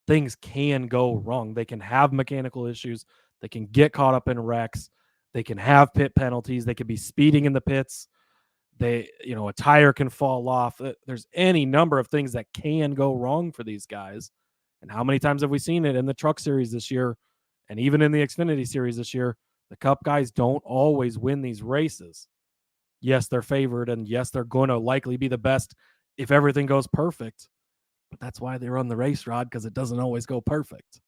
S6: things can go wrong. They can have mechanical issues. They can get caught up in wrecks. They can have pit penalties. They could be speeding in the pits. A tire can fall off. There's any number of things that can go wrong for these guys. And how many times have we seen it in the Truck Series this year? And even in the Xfinity Series this year, the Cup guys don't always win these races. Yes, they're favored, and yes, they're going to likely be the best if everything goes perfect. But that's why they run the race, Rod, because it doesn't always go perfect.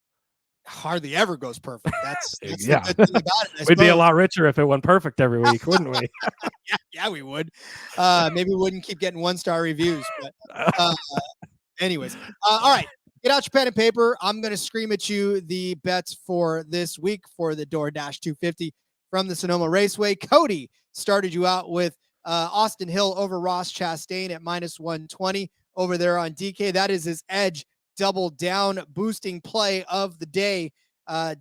S1: Hardly ever goes perfect. That's
S6: yeah.
S1: The good thing about it.
S6: We'd be a lot richer if it went perfect every week, wouldn't we?
S1: Yeah, we would. Maybe we wouldn't keep getting 1-star reviews. But anyways, all right. Get out your pen and paper. I'm going to scream at you the bets for this week for the DoorDash 250 from the Sonoma Raceway. Cody started you out with Austin Hill over Ross Chastain at -120 over there on DK. That is his edge double down boosting play of the day.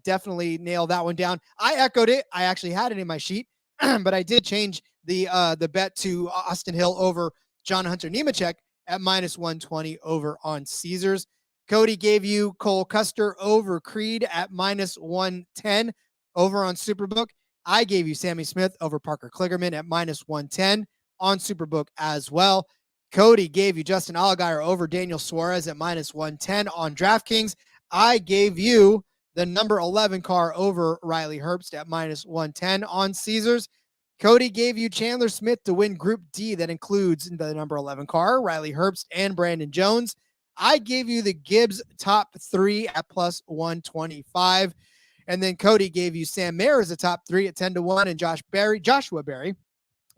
S1: Definitely nailed that one down. I echoed it. I actually had it in my sheet, but I did change the bet to Austin Hill over John Hunter Nemechek at -120 over on Caesars. Cody gave you Cole Custer over Creed at -110 over on Superbook. I gave you Sammy Smith over Parker Kligerman at -110 on Superbook as well. Cody gave you Justin Allgaier over Daniel Suarez at -110 on DraftKings. I gave you the number 11 car over Riley Herbst at -110 on Caesars. Cody gave you Chandler Smith to win Group D. That includes the number 11 car, Riley Herbst and Brandon Jones. I gave you the Gibbs top 3 at +125. And then Cody gave you Sam Mayer as a top 3 at 10-1 and Joshua Berry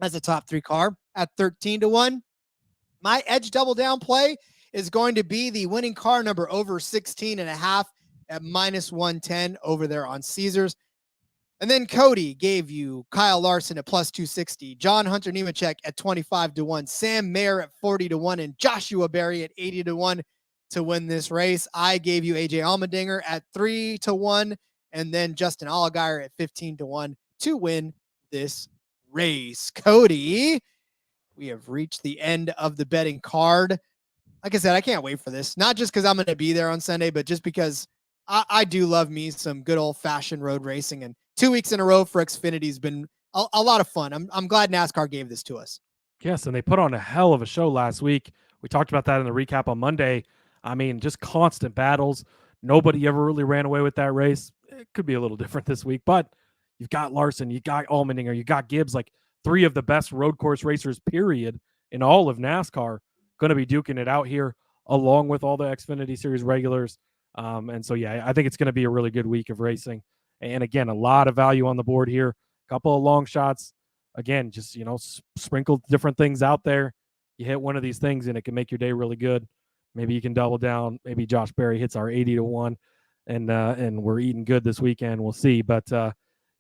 S1: as a top 3 car at 13-1. My edge double down play is going to be the winning car number over 16.5 at -110 over there on Caesars. And then Cody gave you Kyle Larson at +260, John Hunter Nemechek at 25-1, Sam Mayer at 40-1, and Joshua Berry at 80-1 to win this race. I gave you AJ Allmendinger at 3-1, and then Justin Allgaier at 15-1 to win this race. Cody, we have reached the end of the betting card. Like I said, I can't wait for this. Not just because I'm going to be there on Sunday, but just because I do love me some good old-fashioned road racing. And 2 weeks in a row for Xfinity has been a lot of fun. I'm glad NASCAR gave this to us.
S6: Yes, and they put on a hell of a show last week. We talked about that in the recap on Monday. I mean, just constant battles. Nobody ever really ran away with that race. It could be a little different this week, but you've got Larson, you got Allmendinger, you got Gibbs, like 3 of the best road course racers, period, in all of NASCAR, going to be duking it out here, along with all the Xfinity Series regulars. And so, yeah, I think it's going to be a really good week of racing. And again, a lot of value on the board here. A couple of long shots. Again, just, sprinkle different things out there. You hit one of these things and it can make your day really good. Maybe you can double down. Maybe Josh Berry hits our 80-1 and we're eating good this weekend. We'll see. But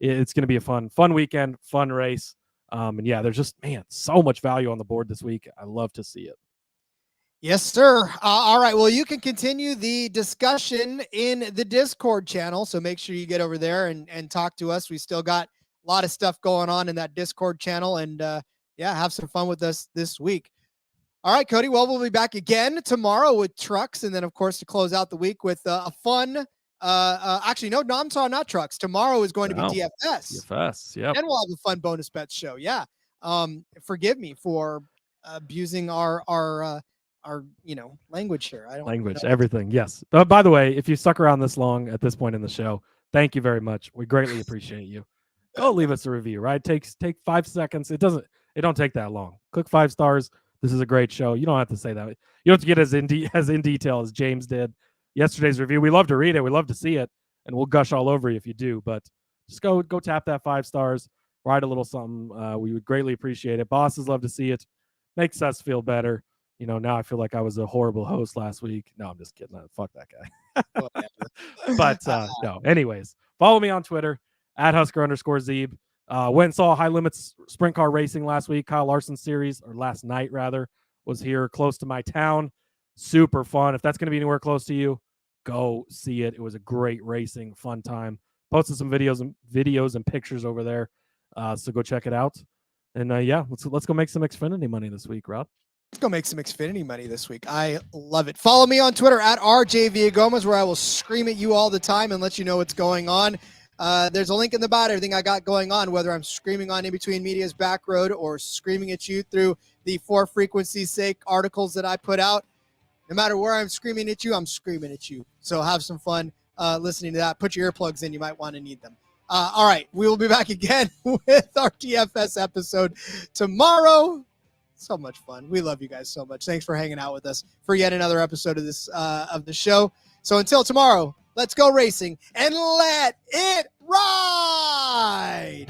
S6: it's going to be a fun weekend, fun race. And yeah, there's just, so much value on the board this week. I love to see it.
S1: Yes, sir. All right. Well, you can continue the discussion in the Discord channel. So make sure you get over there and talk to us. We still got a lot of stuff going on in that Discord channel. And have some fun with us this week. All right, Cody. Well, we'll be back again tomorrow with trucks. And then, of course, to close out the week with a fun actually, no, I'm sorry, not trucks. Tomorrow is going to be DFS.
S6: DFS, yeah.
S1: And we'll have a fun bonus bets show. Yeah. Forgive me for abusing our language here. I don't know.
S6: Everything. Yes. By the way, if you stuck around this long at this point in the show, thank you very much. We greatly appreciate you. Go leave us a review, right? Take 5 seconds. It don't take that long. Click 5 stars. This is a great show. You don't have to say that. You don't have to get as in detail as James did yesterday's review. We love to read it. We love to see it, and we'll gush all over you if you do. But just go tap that 5 stars. Write a little something. We would greatly appreciate it. Bosses love to see it. Makes us feel better. Now I feel like I was a horrible host last week. No, I'm just kidding. Fuck that guy. But no. Anyways, follow me on Twitter @Husker_Zeeb. Went and saw High Limits Sprint Car Racing last week. Kyle Larson Series, or last night rather, was here close to my town. Super fun. If that's going to be anywhere close to you, go see it. It was a great racing, fun time. Posted some videos and pictures over there. So go check it out. And let's go make some Xfinity money this week, Rob.
S1: Let's go make some Xfinity money this week. I love it. Follow me on Twitter @RJ Villagomez, where I will scream at you all the time and let you know what's going on. There's a link in the bio, everything I got going on, whether I'm screaming on In Between Media's Back Road or screaming at you through the For Frequency's Sake articles that I put out. No matter where I'm screaming at you, I'm screaming at you. So have some fun listening to that. Put your earplugs in. You might want to need them. All right. We will be back again with our DFS episode tomorrow. So much fun. We love you guys so much. Thanks for hanging out with us for yet another episode of this of the show. So until tomorrow, let's go racing and let it ride.